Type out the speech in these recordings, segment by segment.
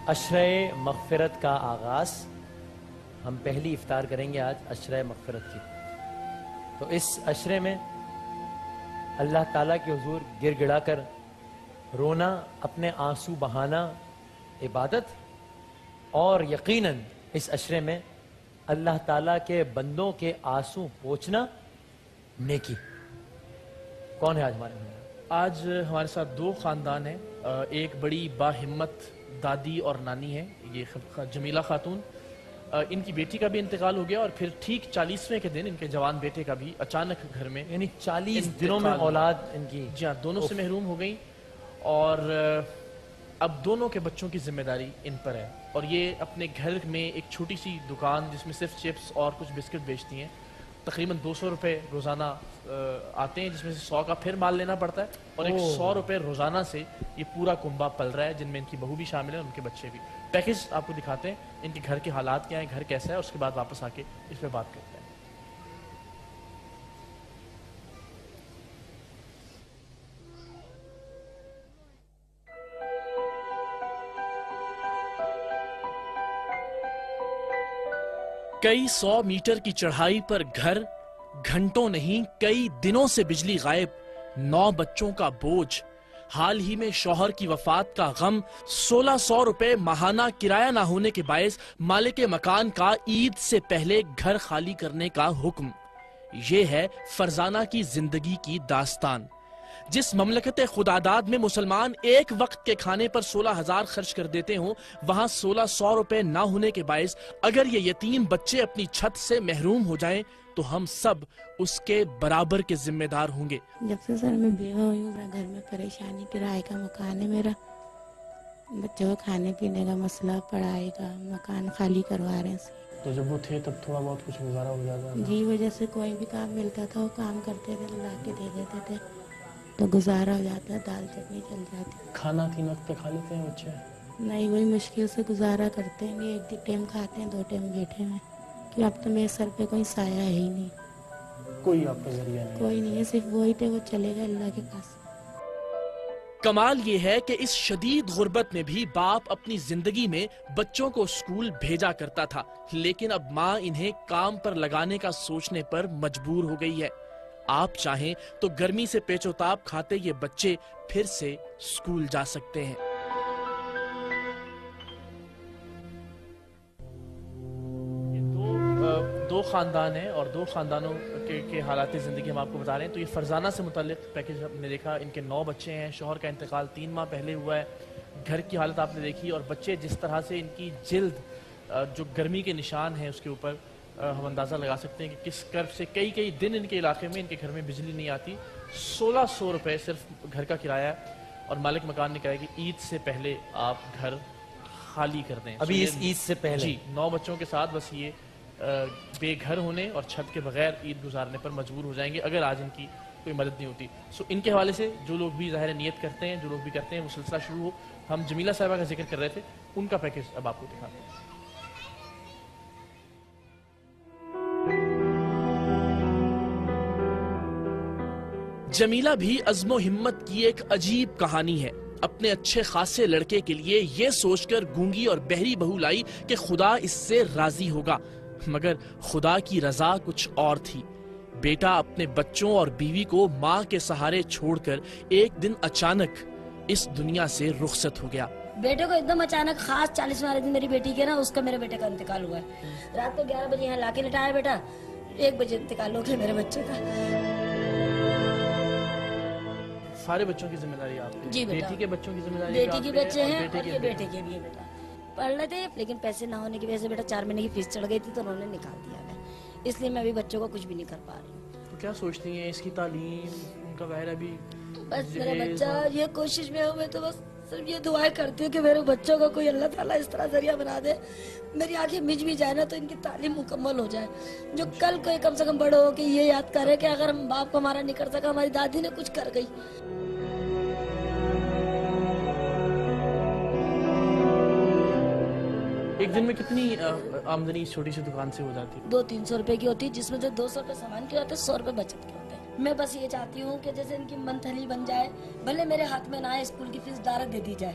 عشرہ مغفرت کا آغاز. ہم پہلی افطار کریں گے آج عشرہ مغفرت کی. تو اس عشرے میں اللہ تعالیٰ کے حضور گر گڑا کر رونا، اپنے آنسو بہانا عبادت، اور یقیناً اس عشرے میں اللہ تعالیٰ کے بندوں کے آنسو پوچھنا نیکی. کون ہے آج ہمارے میں؟ آج ہمارے ساتھ دو خاندان ہیں. ایک بڑی باہمت دادی اور نانی ہے، یہ جمیلہ خاتون. ان کی بیٹی کا بھی انتقال ہو گیا اور پھر ٹھیک 40ویں کے دن ان کے جوان بیٹے کا بھی اچانک گھر میں، یعنی 40 دنوں میں اولاد ان کی جی ہاں دونوں سے محروم ہو گئی. اور اب دونوں کے بچوں کی ذمہ داری ان پر ہے. اور یہ اپنے گھر میں ایک چھوٹی سی دکان جس میں صرف چپس اور کچھ بسکٹ بیچتی ہیں، تقریباً 200 روپے روزانہ آتے ہیں، جس میں سے 100 کا پھر مال لینا پڑتا ہے، اور ایک 100 روپے روزانہ سے یہ پورا کنبہ پل رہا ہے، جن میں ان کی بہو بھی شامل ہے اور ان کے بچے بھی. پیکج آپ کو دکھاتے ہیں ان کے گھر کے حالات کیا ہیں، گھر کیسا ہے، اور اس کے بعد واپس آ کے اس پہ بات کرتے ہیں. کئی 100 میٹر کی چڑھائی پر گھر، گھنٹوں نہیں کئی دنوں سے بجلی غائب، 9 بچوں کا بوجھ، حال ہی میں شوہر کی وفات کا غم، 1600 روپے ماہانہ کرایہ نہ ہونے کے باعث مالک مکان کا عید سے پہلے گھر خالی کرنے کا حکم. یہ ہے فرزانہ کی زندگی کی داستان. جس مملکت خداداد میں مسلمان ایک وقت کے کھانے پر 16,000 خرچ کر دیتے ہوں، وہاں 1600 روپے نہ ہونے کے باعث اگر یہ یتیم بچے اپنی چھت سے محروم ہو جائیں تو ہم سب اس کے برابر کے ذمہ دار ہوں گے. جب سے سر میں بیوہ ہوئی ہوں، میرا گھر میں پریشانی، کرائے کا مکان ہے میرا، بچوں کو کھانے پینے کا مسئلہ، پڑھائی کا، مکان خالی کروا رہے ہیں. تو جب وہ تھے تب تھوڑا بہت کچھ گزارا ہو جاتا تھا؟ جی، وجہ سے کوئی بھی کام ملتا تھا وہ کام کرتے تھے تو لا کے دے دیتے تھے تو گزارا ہو جاتا، دال چٹنی چل جاتی. کھانا 3 وقت پہ کھا لیتے ہیں بچے؟ نہیں، وہی مشکل سے گزارا کرتے ہیں. ایک ٹائم کھاتے ہیں، 2 ٹائم بیٹھے ہیں، کہ اب تو میرے سر پہ کوئی سایہ ہے ہی نہیں، کوئی آپ کا ذریعہ نہیں؟ کوئی نہیں ہے، صرف وہی تھے، وہ چلے گئے اللہ کے پاس. کمال یہ ہے کہ اس شدید غربت میں بھی باپ اپنی زندگی میں بچوں کو اسکول بھیجا کرتا تھا، لیکن اب ماں انہیں کام پر لگانے کا سوچنے پر مجبور ہو گئی ہے. آپ چاہیں تو گرمی سے پیچ و تاب کھاتے یہ بچے پھر سے اسکول جا سکتے ہیں. دو خاندان ہیں اور دو خاندانوں کے حالات زندگی ہم آپ کو بتا رہے ہیں. تو یہ فرزانہ سے متعلق پیکج ہم نے دیکھا. ان کے 9 بچے ہیں، شوہر کا انتقال 3 ماہ پہلے ہوا ہے. گھر کی حالت آپ نے دیکھی، اور بچے جس طرح سے ان کی جلد جو گرمی کے نشان ہیں اس کے اوپر ہم اندازہ لگا سکتے ہیں کہ کس کرب سے کئی دن ان کے علاقے میں، ان کے گھر میں بجلی نہیں آتی. 1600 روپے صرف گھر کا کرایہ ہے، اور مالک مکان نے کہا کہ عید سے پہلے آپ گھر خالی کر دیں. ابھی اس عید سے پہلے؟ جی، 9 بچوں کے ساتھ بس یہ بے گھر ہونے اور چھت کے بغیر عید گزارنے پر مجبور ہو جائیں گے اگر آج ان کی کوئی مدد نہیں ہوتی. ان کے حوالے سے جو لوگ بھی ظاہر نیت کرتے ہیں، جو لوگ بھی کرتے ہیں، وہ سلسلہ شروع ہو. ہم جمیلہ صاحبہ کا ذکر کر رہے تھے، ان کا پیکج اب آپ کو دکھاتے ہیں. جمیلہ بھی عزم و ہمت کی ایک عجیب کہانی ہے. اپنے اچھے خاصے لڑکے کے لیے یہ سوچ کر گونگی اور بہری بہو لائی کہ خدا اس سے راضی ہوگا، مگر خدا کی رضا کچھ اور تھی. بیٹا اپنے بچوں اور بیوی کو ماں کے سہارے چھوڑ کر ایک دن اچانک اس دنیا سے رخصت ہو گیا. بیٹے کو ایک دم اچانک، خاص 40 والے دن میری بیٹی کے نا، اس کا میرے بیٹے کا انتقال ہوا ہے. رات کو 11 بجے یہاں لا کے لٹایا بیٹا، 1 بجے انتقال ہو گیا میرے بچے کا. سارے بچوں کی ذمہ داری آپ کی؟ جی بیٹا. بیٹی کے بچوں کی ذمہ داری؟ بیٹی کے بچے ہیں بیٹے اور یہ بیٹے کے بھی ہیں بیٹا. پڑھ رہے تھے لیکن پیسے نہ ہونے کی وجہ سے بیٹا 4 مہینے کی فیس چڑھ گئی تھی تو انہوں نے نکال دیا ہے. اس لیے میں ابھی بچوں کو کچھ بھی نہیں کر پا رہی ہوں. تو کیا سوچتی ہیں اس کی تعلیم، ان کا ظاہر ابھی بس میرا بچہ یہ کوشش میں ہوں. میں تو بس صرف یہ دعائیں کرتی ہوں کہ میرے بچوں کو کوئی اللہ تعالیٰ اس طرح ذریعہ بنا دے، میری آنکھیں مج بھی جائے نا تو ان کی تعلیم مکمل ہو جائے. جو کل کوئی کم سے کم بڑے ہو کہ یہ یاد کرے کہ اگر ہم باپ کو ہمارا نہیں کر سکا، ہماری دادی نے کچھ کر گئی. ایک دن میں کتنی آمدنی اس چھوٹی سی دکان سے ہو جاتی؟ 200-300 روپے کی ہوتی ہے، جس میں سے 200 روپے سامان کے ہوتے ہیں، 100 روپے بچت کے ہوتے ہیں. میں بس یہ چاہتی ہوں کہ جیسے ان کی منتھلی بن جائے، بھلے میرے ہاتھ میں نہ آئے، اسکول کی فیس ڈائریکٹ دے دی جائے،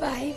5।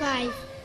5।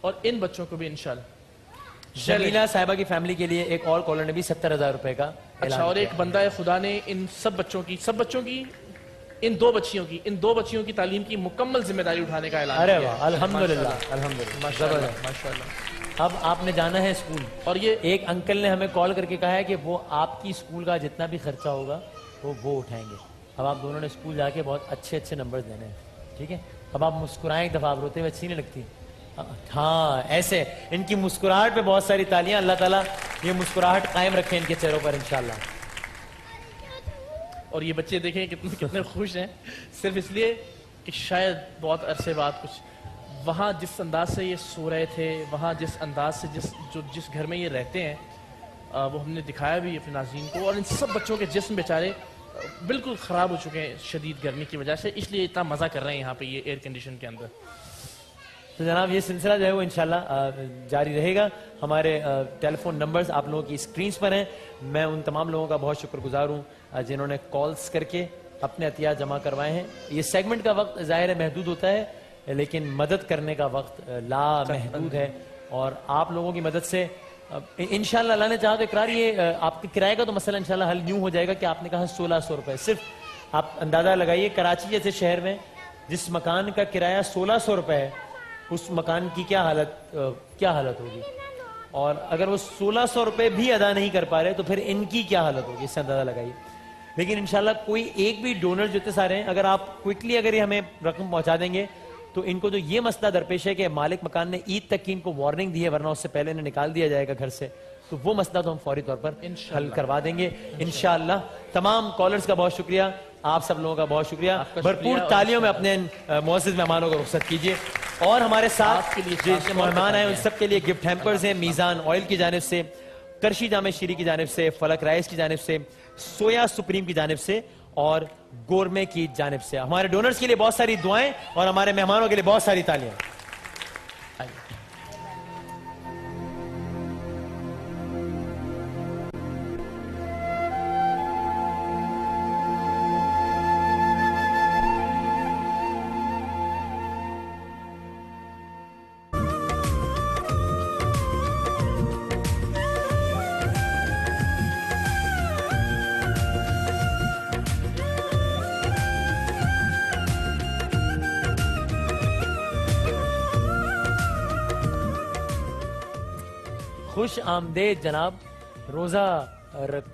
اور ان بچوں کو بھی انشاءاللہ. جمیلہ صاحبہ کی فیملی کے لیے ایک اور کالر نے بھی 70,000 روپے کا اچھا, اور ایک بندہ خدا نے ان سب بچوں کی ان دو بچیوں کی تعلیم کی مکمل ذمہ داری اٹھانے کا اعلان ارے کیا. واہ, الحمدللہ الحمدللہ, ماشاءاللہ. اب آپ نے جانا ہے اسکول, اور یہ ایک انکل نے ہمیں کال کر کے کہا ہے کہ وہ آپ کی اسکول کا جتنا بھی خرچہ ہوگا وہ اٹھائیں گے. اب آپ دونوں نے اسکول جا کے بہت اچھے نمبر دینے ہیں, ٹھیک ہے. اب آپ مسکرائیں ایک دفعہ, آپ روتے ہوئے اچھی نہیں لگتی. ہاں ایسے ان کی مسکراہٹ پہ بہت ساری تالیاں. اللہ تعالیٰ یہ مسکراہٹ قائم رکھے ان کے چہروں پر انشاءاللہ. اور یہ بچے دیکھیں کتنے خوش ہیں, صرف اس لیے کہ شاید بہت عرصے بعد کچھ وہاں جس انداز سے یہ سو رہے تھے, وہاں جس انداز سے جس گھر میں یہ رہتے ہیں, وہ ہم نے دکھایا بھی اپنے ناظرین کو. اور ان سب بچوں کے جسم بیچارے بالکل خراب ہو چکے ہیں شدید گرمی کی وجہ سے, اس لیے اتنا مزہ کر رہے ہیں یہاں پہ یہ ایئر کنڈیشن کے اندر. تو جناب یہ سلسلہ جو ہے وہ انشاءاللہ جاری رہے گا. ہمارے ٹیلی فون نمبرز آپ لوگوں کی اسکرینز پر ہیں. میں ان تمام لوگوں کا بہت شکر گزار ہوں جنہوں نے کالز کر کے اپنے عطیات جمع کروائے ہیں. یہ سیگمنٹ کا وقت ظاہر ہے محدود ہوتا ہے, لیکن مدد کرنے کا وقت لا محدود ہے. اور آپ لوگوں کی مدد سے انشاءاللہ اللہ نے چاہا تو اقرار یہ آپ کے کرائے کا تو مسئلہ انشاءاللہ حل یوں ہو جائے گا کہ آپ نے کہا 1600 روپے. صرف آپ اندازہ لگائیے کراچی جیسے شہر میں جس مکان کا کرایہ 1600 روپے ہے, اس مکان کی کیا حالت ہوگی. اور اگر وہ 1600 روپے بھی ادا نہیں کر پا رہے تو پھر ان کی کیا حالت ہوگی, اس سے اندازہ لگائیے. لیکن انشاءاللہ کوئی ایک بھی ڈونر جو اتنے سارے ہیں, اگر آپ کوئکلی اگر یہ ہمیں رقم پہنچا دیں گے تو ان کو جو یہ مسئلہ درپیش ہے کہ مالک مکان نے عید تک کی ان کو وارننگ دی ہے ورنہ اس سے پہلے انہیں نکال دیا جائے گا گھر سے, تو وہ مسئلہ تو ہم فوری طور پر حل کروا دیں گے انشاءاللہ. تمام کالرز کا بہت شکریہ, آپ سب لوگوں کا بہت شکریہ. بھرپور تالیوں میں اپنے معزز مہمانوں کو رخصت کیجیے. اور ہمارے ساتھ جو مہمان آئے ان سب کے لیے گفٹ ہیمپرز ہیں میزان آئل کی جانب سے, کرشی جامع شیری کی جانب سے, فلک رائس کی جانب سے, سویا سپریم کی جانب سے اور گورمے کی جانب سے. ہمارے ڈونرز کے لیے بہت ساری دعائیں اور ہمارے مہمانوں کے لیے بہت ساری تالیاں. خوش آمدید جناب. روزہ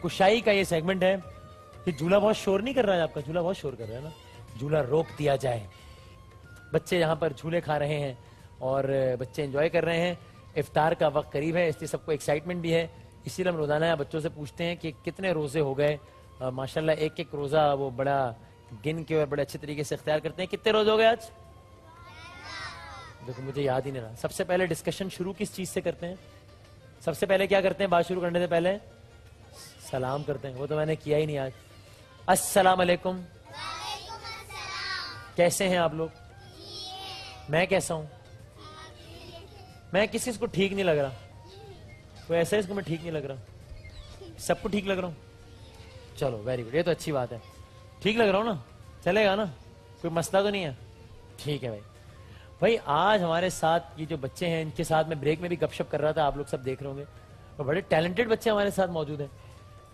کشائی کا یہ سیگمنٹ ہے. یہ جھولا بہت شور نہیں کر رہا ہے آپ کا, جھولا بہت شور کر رہا ہے نا, جھولا روک دیا جائے. بچے یہاں پر جھولے کھا رہے ہیں اور بچے انجوائے کر رہے ہیں. افطار کا وقت قریب ہے اس لیے سب کو ایکسائٹمنٹ بھی ہے. اسی لیے ہم روزانہ بچوں سے پوچھتے ہیں کہ کتنے روزے ہو گئے. ماشاءاللہ ایک روزہ وہ بڑا گن کے اور بڑے اچھے طریقے سے اختیار کرتے ہیں. کتنے روزے ہو گئے آج؟ دیکھو مجھے یاد ہی نہیں رہا. سب سے پہلے ڈسکشن شروع کس چیز سے کرتے ہیں؟ سب سے پہلے کیا کرتے ہیں بات شروع کرنے سے پہلے؟ سلام کرتے ہیں. وہ تو میں نے کیا ہی نہیں آج. السلام علیکم. کیسے ہیں آپ لوگ؟ میں کیسا ہوں؟ میں کسی کو ٹھیک نہیں لگ رہا. کوئی ایسا ہے اس کو میں ٹھیک نہیں لگ رہا؟ سب کو ٹھیک لگ رہا ہوں. چلو ویری گڈ, یہ تو اچھی بات ہے. ٹھیک لگ رہا ہوں نا, چلے گا نا, کوئی مسئلہ تو نہیں ہے. ٹھیک ہے بھائی آج ہمارے ساتھ یہ جو بچے ہیں ان کے ساتھ میں بریک میں بھی گپ شپ کر رہا تھا, آپ لوگ سب دیکھ رہے ہوں گے, اور بڑے ٹیلنٹڈ بچے ہمارے ساتھ موجود ہیں.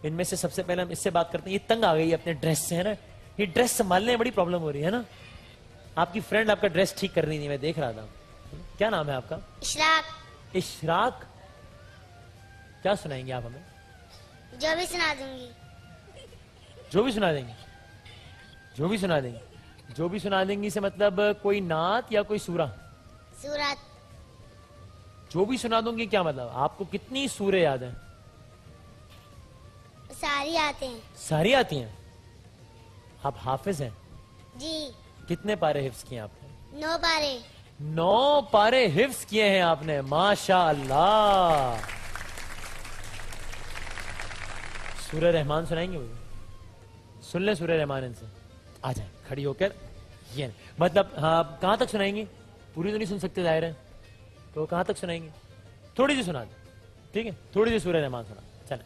ان میں سے سب سے پہلے ہم اس سے بات کرتے ہیں. یہ تنگ آ گئی ہے اپنے ڈریس سے, ہے نا, یہ ڈریس سنبھالنے میں بڑی پرابلم ہو رہی ہے نا. آپ کی فرینڈ آپ کا ڈریس ٹھیک کر رہی نہیں, میں دیکھ رہا تھا. کیا نام ہے آپ کا؟ اشراق. اشراق. کیا سنائیں گے آپ ہمیں؟ جو بھی سنا دوں گی. جو بھی سنا دیں گے. جو بھی سنا دیں گے. جو بھی سنا دیں گی سے مطلب کوئی نعت یا کوئی سورہ؟ سورت. جو بھی سنا دوں گی کیا مطلب؟ آپ کو کتنی سورے یاد ہیں؟ ساری آتے ہیں. ساری آتی ہیں. آپ حافظ ہیں؟ جی. کتنے پارے حفظ کیے آپ نے؟ 9 پارے. 9 پارے حفظ کیے ہیں آپ نے, ماشاء اللہ. سورہ رحمان سنائیں گے مجھے؟ سن لیں سورہ رحمان ان سے. آ جائیں کھڑی ہو کر. یہ مطلب ہاں کہاں تک سنائیں گے؟ پوری تو نہیں سن سکتے ظاہر ہے, تو کہاں تک سنائیں گے؟ تھوڑی سی سنا دیں, ٹھیک ہے, تھوڑی سی سورہ رحمان سنا. چلیں.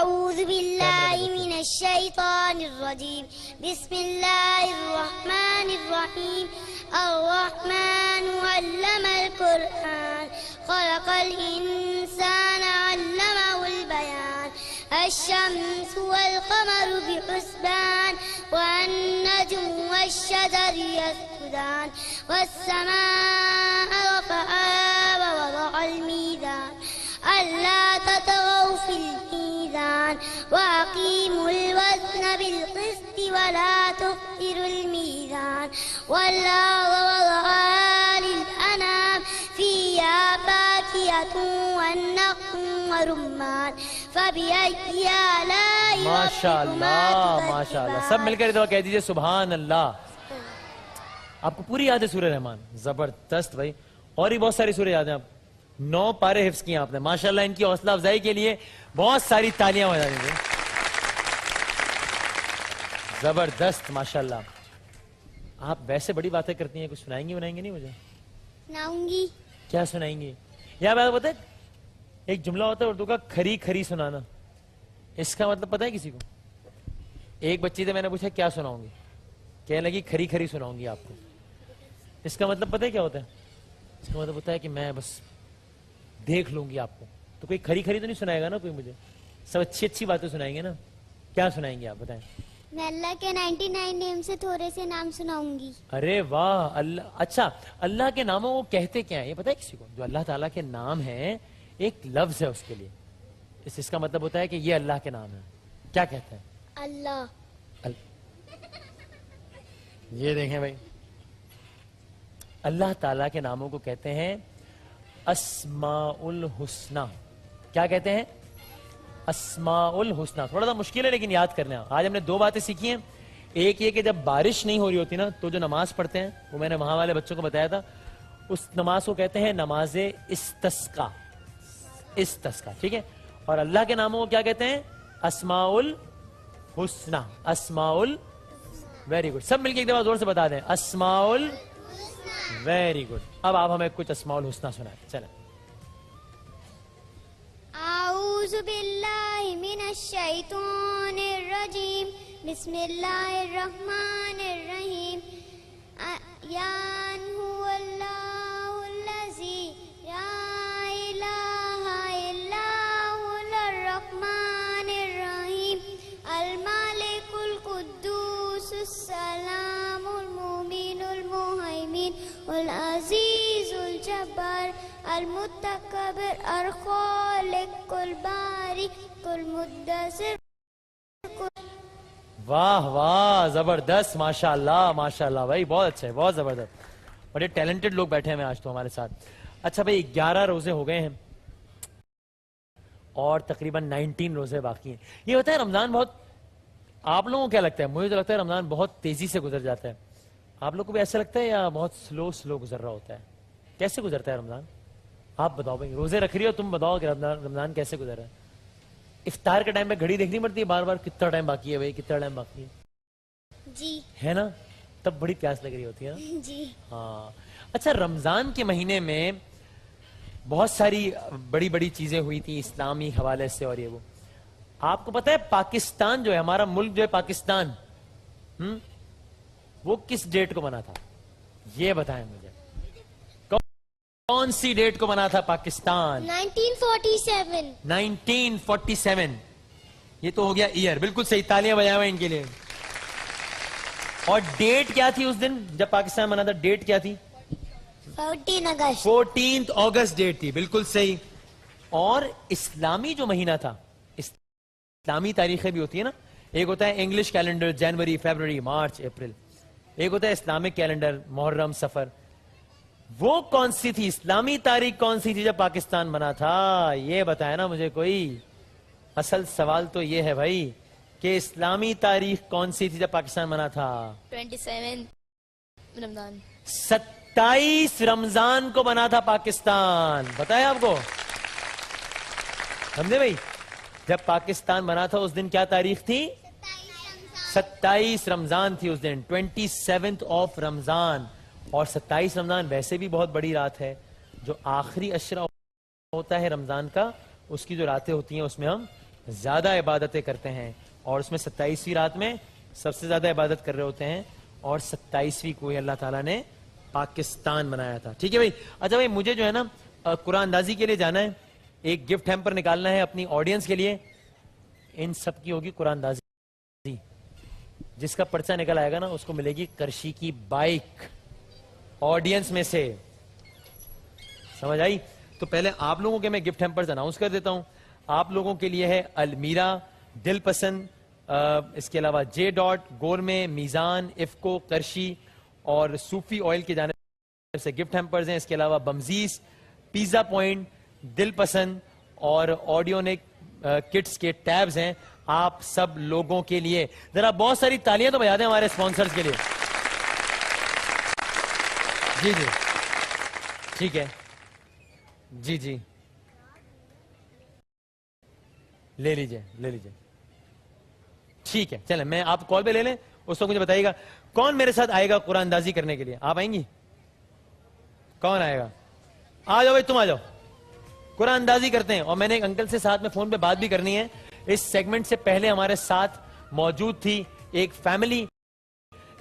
أعوذ بالله من الشيطان الرجيم بسم الله الرحمن الرحيم الرحمن علم القرآن خلق الإنسان علمه البيان الشمس والقمر بحسبان والنجم والشجر يسجدان والسماء رفعها ووضع الميزان ألا تطغوا في الميزان وأقيموا الوزن بالقسط ولا تخسروا الميزان والأرض وضعها للأنام فيها فاكهة والنخل والرمان فبأي آلاء ماشاء اللہ ماشاء اللہ. سب مل کر دعا کہہ دیجئے سبحان اللہ. آپ کو پوری یاد ہے سورہ رحمان؟ زبردست بھائی. اور ہی بہت ساری سورہ یاد ہیں. آپ 9 پارے حفظ کیے آپ نے. ماشاءاللہ ان کی حوصلہ افزائی کے لیے بہت ساری تالیاں بجا دیجیے. زبردست ماشاءاللہ. آپ ویسے بڑی باتیں کرتی ہیں, کچھ سنائیں گی نہیں مجھے؟ سناؤں گی. کیا سنائیں گی؟ یا بات پتہ ہے ایک جملہ ہوتا ہے اردو کا کھری کھری سنانا. اس کا مطلب پتہ ہے کسی کو؟ ایک بچی سے میں نے پوچھا کیا سناؤں گی, کہنے لگی کھری کھری سناؤں گی آپ کو. اس کا مطلب پتہ ہے کیا ہوتا ہے؟ اس کا مطلب ہوتا ہے کہ میں بس دیکھ لوں گی آپ کو. تو کوئی کھری کھری تو نہیں سنائے گا نا کوئی مجھے, سب اچھی اچھی باتیں سنائیں گے نا. کیا سنائیں گے آپ بتائیں؟ میں اللہ کے 99 نیم سے تھوڑے سے نام سناؤں گی. ارے واہ اللہ. اچھا اللہ کے ناموں کو کہتے کیا ہیں یہ پتہ ہے کسی کو؟ جو اللہ تعالیٰ کے نام ہیں ایک لفظ ہے اس کے لیے. اس کا مطلب ہوتا ہے کہ یہ اللہ کے نام ہے. کیا کہتے ہیں؟ اللہ. یہ دیکھیں بھائی, اللہ تعالیٰ کے ناموں کو کہتے ہیں اسماء الحسنہ. کیا کہتے ہیں؟ اسماء الحسنہ. تھوڑا سا مشکل ہے لیکن یاد کرنا. آج ہم نے 2 باتیں سیکھی ہیں. ایک یہ کہ جب بارش نہیں ہو رہی ہوتی نا تو جو نماز پڑھتے ہیں, وہ میں نے وہاں والے بچوں کو بتایا تھا, اس نماز کو کہتے ہیں نماز استسقا. استسقا, ٹھیک ہے. اور اللہ کے ناموں کو کیا کہتے ہیں؟ اسماء الحسنہ. اسماء ویری گڈ. سب مل کے ایک دفعہ زور سے بتا دیں اسماء ویری گڈ. اب آپ ہمیں کچھ اسماء الحسنہ سنائیں. چلیں. اعوذ باللہ من الشیطان الرجیم بسم اللہ الرحمن الرحیم یان هو اللہ الذی لا الہ الا هو الرحمن الرحیم المالک القدوس السلام المؤمن المہیمن العزیز الجبار المتکبر الخالق الباری المدثر. واہ واہ زبردست ماشاءاللہ ماشاءاللہ بھائی, بہت اچھا ہے, بہت زبردست. بڑے ٹیلنٹڈ لوگ بیٹھے ہیں آج تو ہمارے ساتھ. اچھا بھائی 11 روزے ہو گئے ہیں اور تقریباً 19 روزے باقی ہیں. یہ ہوتا ہے رمضان بہت, آپ لوگوں کو کیا لگتا ہے؟ مجھے تو لگتا ہے رمضان بہت تیزی سے گزر جاتا ہے. آپ لوگ کو بھی ایسا لگتا ہے یا بہت سلو گزر رہا ہوتا ہے؟ کیسے گزرتا ہے رمضان؟ آپ بتاؤ بھائی, روزے رکھ رہی ہو تم, بتاؤ کہ رمضان کیسے گزر رہا ہے؟ افطار کے ٹائم پہ گھڑی دیکھنی پڑتی ہے بار بار, کتنا ٹائم باقی ہے بھائی, کتنا ٹائم باقی ہے, جی ہے نا؟ تب بڑی پیاس لگ رہی ہوتی ہے نا. جی. ہاں. اچھا رمضان کے مہینے میں بہت ساری بڑی بڑی چیزیں ہوئی تھی اسلامی حوالے سے, اور یہ وہ آپ کو پتا ہے پاکستان جو ہے, ہمارا ملک جو ہے پاکستان, وہ کس ڈیٹ کو بنا تھا؟ یہ بتائیں مجھے, کون سی ڈیٹ کو بنا تھا پاکستان؟ 1947. 1947. یہ تو ہو گیا ایئر, بالکل صحیح, تالیاں بجائیں ہوئے ان کے لیے. اور ڈیٹ کیا تھی اس دن جب پاکستان بنا تھا؟ ڈیٹ کیا تھی؟ 14 اگست. 14 اگست ڈیٹ تھی, بالکل صحیح. اور اسلامی جو مہینہ تھا, اسلامی تاریخیں بھی ہوتی ہے نا, ایک ہوتا ہے انگلش کیلنڈر, جنوری, فیبروری, مارچ, اپریل. ایک ہوتا ہے اسلامک کیلنڈر, محرم, سفر. وہ کون سی تھی اسلامی تاریخ, کون سی تھی جب پاکستان بنا تھا؟ یہ بتایا نا مجھے کوئی. اصل سوال تو یہ ہے بھائی کہ اسلامی تاریخ کون سی تھی جب پاکستان بنا تھا؟ 27 رمضان. 27 رمضان کو بنا تھا پاکستان. بتایا آپ کو, سمجھے بھائی؟ جب پاکستان بنا تھا اس دن کیا تاریخ تھی؟ 27 رمضان تھی اس دن, 27th آف رمضان. اور 27 رمضان ویسے بھی بہت بڑی رات ہے. جو آخری عشرہ ہوتا ہے رمضان کا, اس کی جو راتیں ہوتی ہیں اس میں ہم زیادہ عبادتیں کرتے ہیں اور اس میں 27ویں رات میں سب سے زیادہ عبادت کر رہے ہوتے ہیں, اور 27ویں کو ہی اللہ تعالیٰ نے پاکستان بنایا تھا. ٹھیک ہے بھائی. اچھا بھائی, مجھے جو ہے نا قرآن اندازی کے لیے جانا ہے, ایک گفٹ ہیمپر نکالنا ہے اپنی آڈینس کے لیے. ان سب کی ہوگی قرآن اندازی. جس کا پرچہ نکل آئے گا نا اس کو ملے گی کرشی کی بائک آڈینس میں سے. سمجھ آئی؟ تو پہلے آپ لوگوں کے میں گفٹ ہیمپرز اناؤنس کر دیتا ہوں. آپ لوگوں کے لیے ہے المیرا, دل پسند, اس کے علاوہ جے ڈاٹ, گورمے, میزان, افکو, کرشی اور صوفی آئل کی جانب سے گفٹ ہیمپرز ہیں. اس کے علاوہ بمزیز, پیزا پوائنٹ, دل پسند اور آڈیونک کٹس کے ٹیبز ہیں آپ سب لوگوں کے لیے. ذرا بہت ساری تالیاں تو بجا دیں ہمارے اسپانسرز کے لیے. جی جی ٹھیک ہے. جی جی لے لیجئے لے لیجئے. ٹھیک ہے چلیں, میں آپ کال پہ لے لیں, اس وقت مجھے بتائیے گا کون میرے ساتھ آئے گا قرآن اندازی کرنے کے لیے. آپ آئیں گی؟ کون آئے گا؟ آ جاؤ بھائی, تم آ جاؤ, قرآن اندازی کرتے ہیں. اور میں نے ایک انکل سے ساتھ میں فون پہ بات بھی کرنی ہے. اس سیگمنٹ سے پہلے ہمارے ساتھ موجود تھی ایک فیملی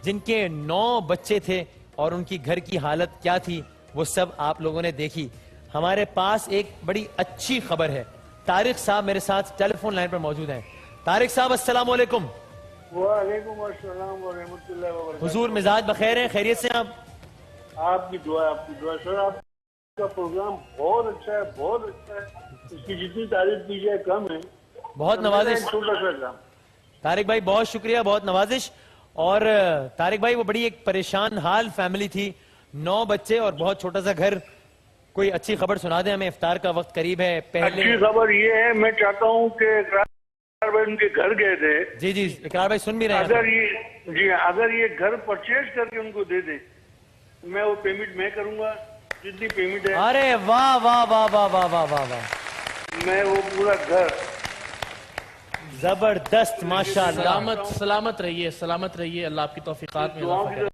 جن کے 9 بچے تھے اور ان کی گھر کی حالت کیا تھی وہ سب آپ لوگوں نے دیکھی. ہمارے پاس ایک بڑی اچھی خبر ہے. طارق صاحب میرے ساتھ ٹیلی فون لائن پر موجود ہیں. طارق صاحب السلام علیکم. وعلیکم السلام ورحمۃ اللہ وبرکاتہ. حضور مزاج بخیر ہیں؟ خیریت سے آپ؟ آپ کی دعا, آپ کی دعا. سر آپ کا پروگرام بہت اچھا ہے, بہت اچھا ہے. اس کی جتنی تعریف کی جائے کم ہے. بہت نوازش چھوٹا سا کام. طارق بھائی, بہت شکریہ, بہت نوازش. اور طارق بھائی وہ بڑی ایک پریشان حال فیملی تھی, 9 بچے اور بہت چھوٹا سا گھر. کوئی اچھی خبر سنا دیں ہمیں, افطار کا وقت قریب ہے. پہلے اچھی خبر یہ ہے, میں چاہتا ہوں کہ اقرار بھائی ان کے گھر گئے تھے. جی جی اقرار بھائی سن بھی رہے ہیں. اگر یہ گھر پرچیز کر کے ان کو دے دیں, میں وہ پیمنٹ میں کروں گا جتنی پیمنٹ ہے. ارے واہ واہ واہ واہ واہ واہ واہ واہ, میں وہ پورا گھر. زبردست, ماشاءاللہ. سلامت سلامت رہیے, سلامت رہیے, اللہ آپ کی توفیقات میں دعاؤں اضافہ کی کرے.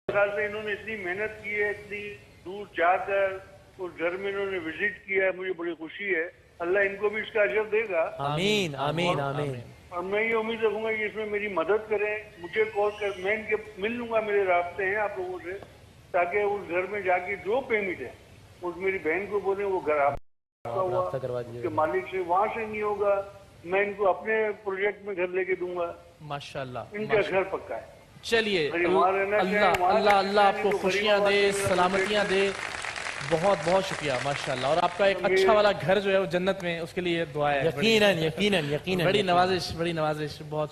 طرف سے انہوں نے اتنی محنت کی ہے, اتنی دور جا کر اس گھر میں انہوں نے وزٹ کیا ہے, مجھے بڑی خوشی ہے. اللہ ان کو بھی اس کا اجر دے گا. آمین آمین آمین. اور میں یہ امید رکھوں گا کہ اس میں میری مدد کریں. مجھے کال کر, میں ان کے مل لوں گا, میرے رابطے ہیں آپ لوگوں سے, تاکہ اس گھر میں جا کے جو پیمنٹ ہے اس میری بہن کو بولیں وہ گھر آپ کا ہوا, اس کے مالک سے, وہاں سے نہیں ہوگا. میں ان کو اپنے پروجیکٹ میں گھر لے کے دوں گا. ماشاءاللہ. ان کا گھر پکا ہے. چلیے, اللہ اللہ اللہ آپ کو خوشیاں دے, سلامتیاں دے. بہت بہت شکریہ, ماشاءاللہ. اور آپ کا ایک اچھا والا گھر جو ہے وہ جنت میں, اس کے لیے دعا ہے. یقیناً یقیناً یقیناً. بڑی نوازش, بڑی نوازش, بہت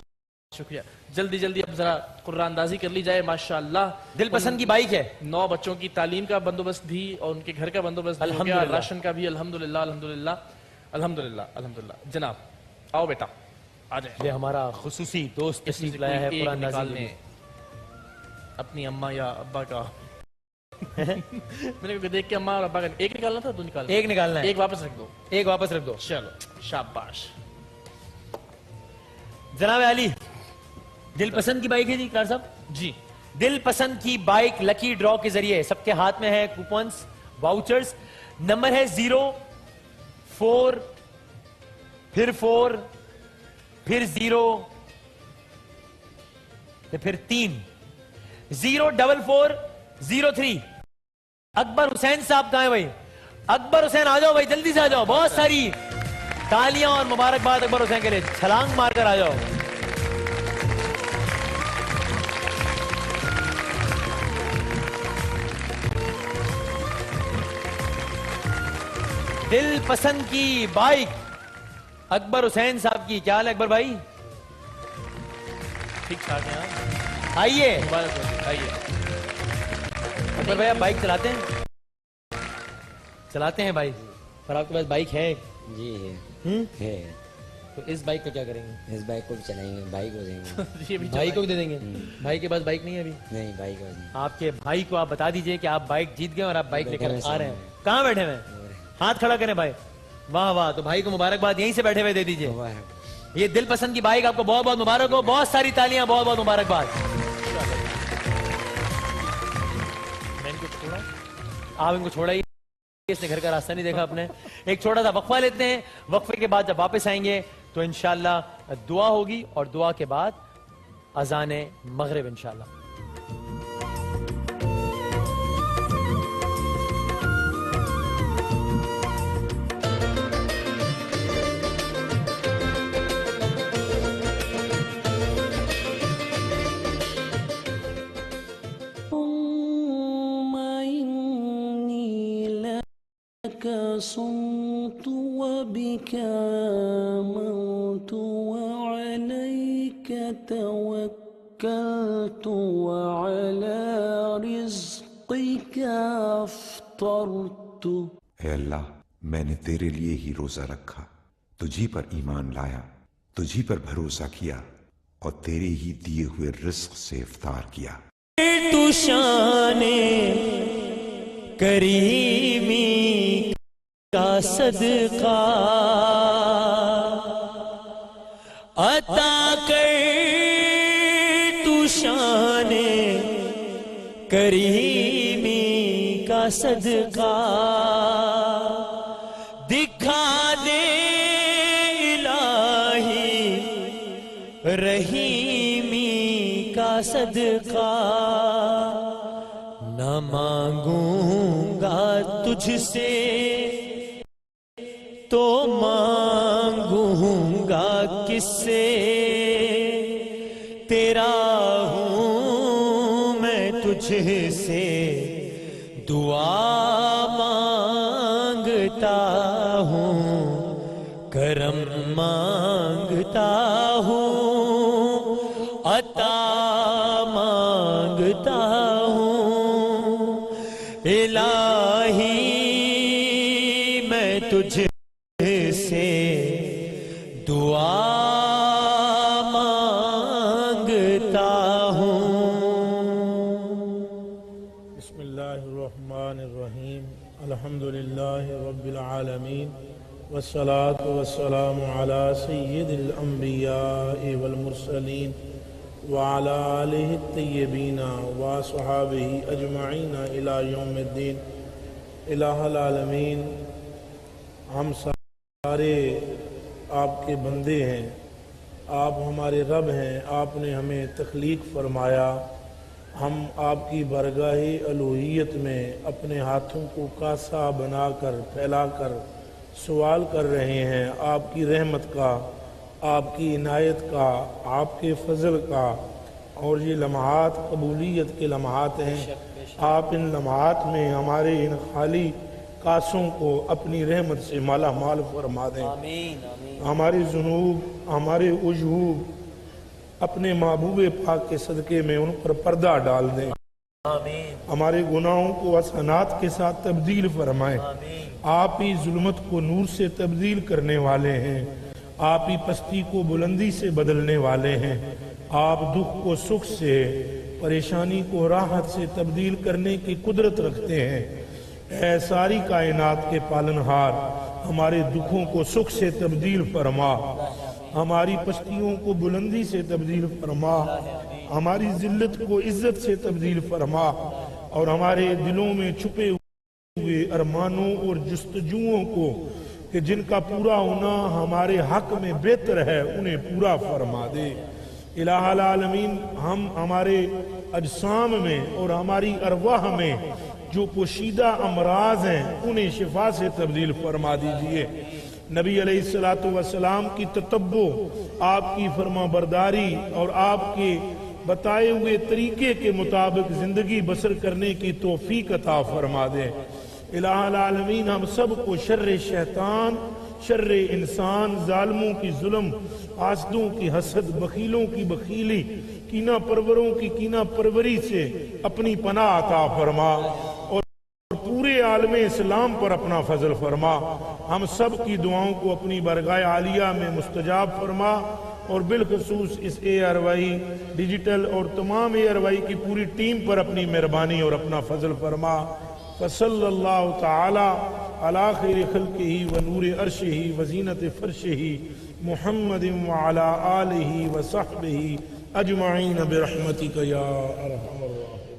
شکریہ. جلدی جلدی اب ذرا قرآن اندازی کر لی جائے. ماشاءاللہ. دل پسند کی بائک ہے. 9 بچوں کی تعلیم کا بندوبست بھی اور ان کے گھر کا بندوبست بھی ہو گیا, راشن کا بھی. الحمدللہ الحمدللہ الحمدللہ الحمدللہ. جناب آؤ بیٹا, آ جائیں. یہ ہمارا خصوصی دوست تشریف لایا ہے قرآن اندازی میں. اپنی اماں یا ابا کا میں نے دیکھ کے اماں اور ابا کا ایک نکالنا تھا, 2 نکالنا, ایک نکالنا ہے. ایک واپس رکھ دو, ایک واپس رکھ دو. چلو شاباش. جناب علی, دل پسند کی بائک ہے جی اقرار صاحب. جی, دل پسند کی بائک لکی ڈرا کے ذریعے سب کے ہاتھ میں ہے کوپنز, واؤچرز. نمبر ہے 0 4 پھر 4 پھر 0 پھر 3 0 4 4 0 3. اکبر حسین صاحب کہاں ہیں بھائی؟ اکبر حسین آ جاؤ بھائی, جلدی سے آ جاؤ. بہت ساری تالیاں اور مبارکباد اکبر حسین کے لیے. چھلانگ مار کر آ جاؤ. دل پسند کی بائک اکبر حسین صاحب کی. کیا حال ہے اکبر بھائی؟ ٹھیک ٹھاک ہے. آئیے مبارک ہو, آئیے. اکبر بھائی آپ بائک چلاتے ہیں؟ چلاتے ہیں بائک, پر آپ کے پاس بائک ہے؟ جی ہے. تو اس بائک کا کیا کریں گے؟ اس بائک کو بھی چلائیں گے, بائک کو دیں گے. بھائی کو بھی دے دیں گے. بھائی کے پاس بائک نہیں ہے ابھی؟ نہیں, بائک کو نہیں. آپ کے بھائی کو آپ بتا دیجئے کہ آپ بائک جیت گئے اور آپ بائک لے کر آ رہے ہیں. کہاں بیٹھے ہوئے ہیں؟ ہاتھ کھڑا کریں بھائی. واہ واہ, تو بھائی کو مبارکباد یہیں سے بیٹھے ہوئے دے دیجئے. یہ دل پسند کی بائک آپ کو بہت بہت مبارک ہو. بہت ساری تالیاں, بہت بہت مبارکباد. آپ ان کو چھوڑائیے. اس نے گھر کا راستہ نہیں دیکھا اپنے. ایک چھوٹا سا وقفہ لیتے ہیں, وقفے کے بعد جب واپس آئیں گے تو انشاءاللہ دعا ہوگی, اور دعا کے بعد اذان مغرب انشاءاللہ. صمت وبك آمنت وعليك توكلت وعلى رزقك افطرت. اے اللہ, میں نے تیرے لیے ہی روزہ رکھا, تجھی پر ایمان لایا, تجھی پر بھروسہ کیا, اور تیرے ہی دیے ہوئے رزق سے افطار کیا. تو شان کریمی کا صدقہ عطا کر, تو شان کریمی کا صدقہ دکھا دے الہی رحیمی کا صدقہ. نہ مانگوں گا تجھ سے تو مانگوں گا کس سے, تیرا ہوں میں تجھ سے دعا مانگتا ہوں, کرم مانگتا ہوں, عطا مانگتا ہوں. الہی میں تجھ سے دعا مانگتا ہوں. بسم اللہ الرحمن الرحیم. الحمدللہ رب العالمین, والصلاة والسلام علی سید الانبیاء والمرسلین وعلى آلہ الطیبین وصحابہ اجمعین الی یوم الدین. الہ العالمین, ہم سارے آپ کے بندے ہیں, آپ ہمارے رب ہیں, آپ نے ہمیں تخلیق فرمایا, ہم آپ کی بارگاہ الوہیت میں اپنے ہاتھوں کو کاسا بنا کر پھیلا کر سوال کر رہے ہیں آپ کی رحمت کا, آپ کی عنایت کا, آپ کے فضل کا. اور یہ لمحات قبولیت کے لمحات ہیں. آپ ان لمحات میں ہمارے ان خالی کاسوں کو اپنی رحمت سے مالا مال فرما دیں. ہمارے ذنوب, ہمارے عجوب اپنے محبوب پاک کے صدقے میں ان پر پردہ ڈال دیں. ہمارے گناہوں کو حسنات کے ساتھ تبدیل فرمائیں. آپ ہی ظلمت کو نور سے تبدیل کرنے والے ہیں, آپ ہی پستی کو بلندی سے بدلنے والے ہیں. آپ دکھ کو سکھ سے, پریشانی کو راحت سے تبدیل کرنے کی قدرت رکھتے ہیں. اے ساری کائنات کے پالنہار, ہمارے دکھوں کو سکھ سے تبدیل فرما, ہماری پستیوں کو بلندی سے تبدیل فرما, ہماری ذلت کو عزت سے تبدیل فرما, اور ہمارے دلوں میں چھپے ہوئے ارمانوں اور جستجوؤں کو کہ جن کا پورا ہونا ہمارے حق میں بہتر ہے انہیں پورا فرما دے. الہ العالمین, ہم ہمارے اجسام میں اور ہماری ارواح میں جو پوشیدہ امراض ہیں انہیں شفا سے تبدیل فرما دیجئے. نبی علیہ السلام کی تتبع, آپ کی فرما برداری اور آپ کے بتائے ہوئے طریقے کے مطابق زندگی بسر کرنے کی توفیق عطا فرما دے. الہ العالمین, ہم سب کو شر شیطان, شر انسان, ظالموں کی ظلم, حاسدوں کی حسد, بخیلوں کی بخیلی, کینہ پروروں کی کینہ پروری سے اپنی پناہ عطا فرما, اور پورے عالم اسلام پر اپنا فضل فرما. ہم سب کی دعاؤں کو اپنی بارگاہ عالیہ میں مستجاب فرما, اور بالخصوص اس ARY ڈیجیٹل اور تمام ARY کی پوری ٹیم پر اپنی مہربانی اور اپنا فضل فرما. فصلی اللہ تعالی علی خیر خلقہ ونور عرشہ وزینت فرشہ محمد وعلی آلہ وصحبہ اجمعین برحمتک یا ارحم الراحمین.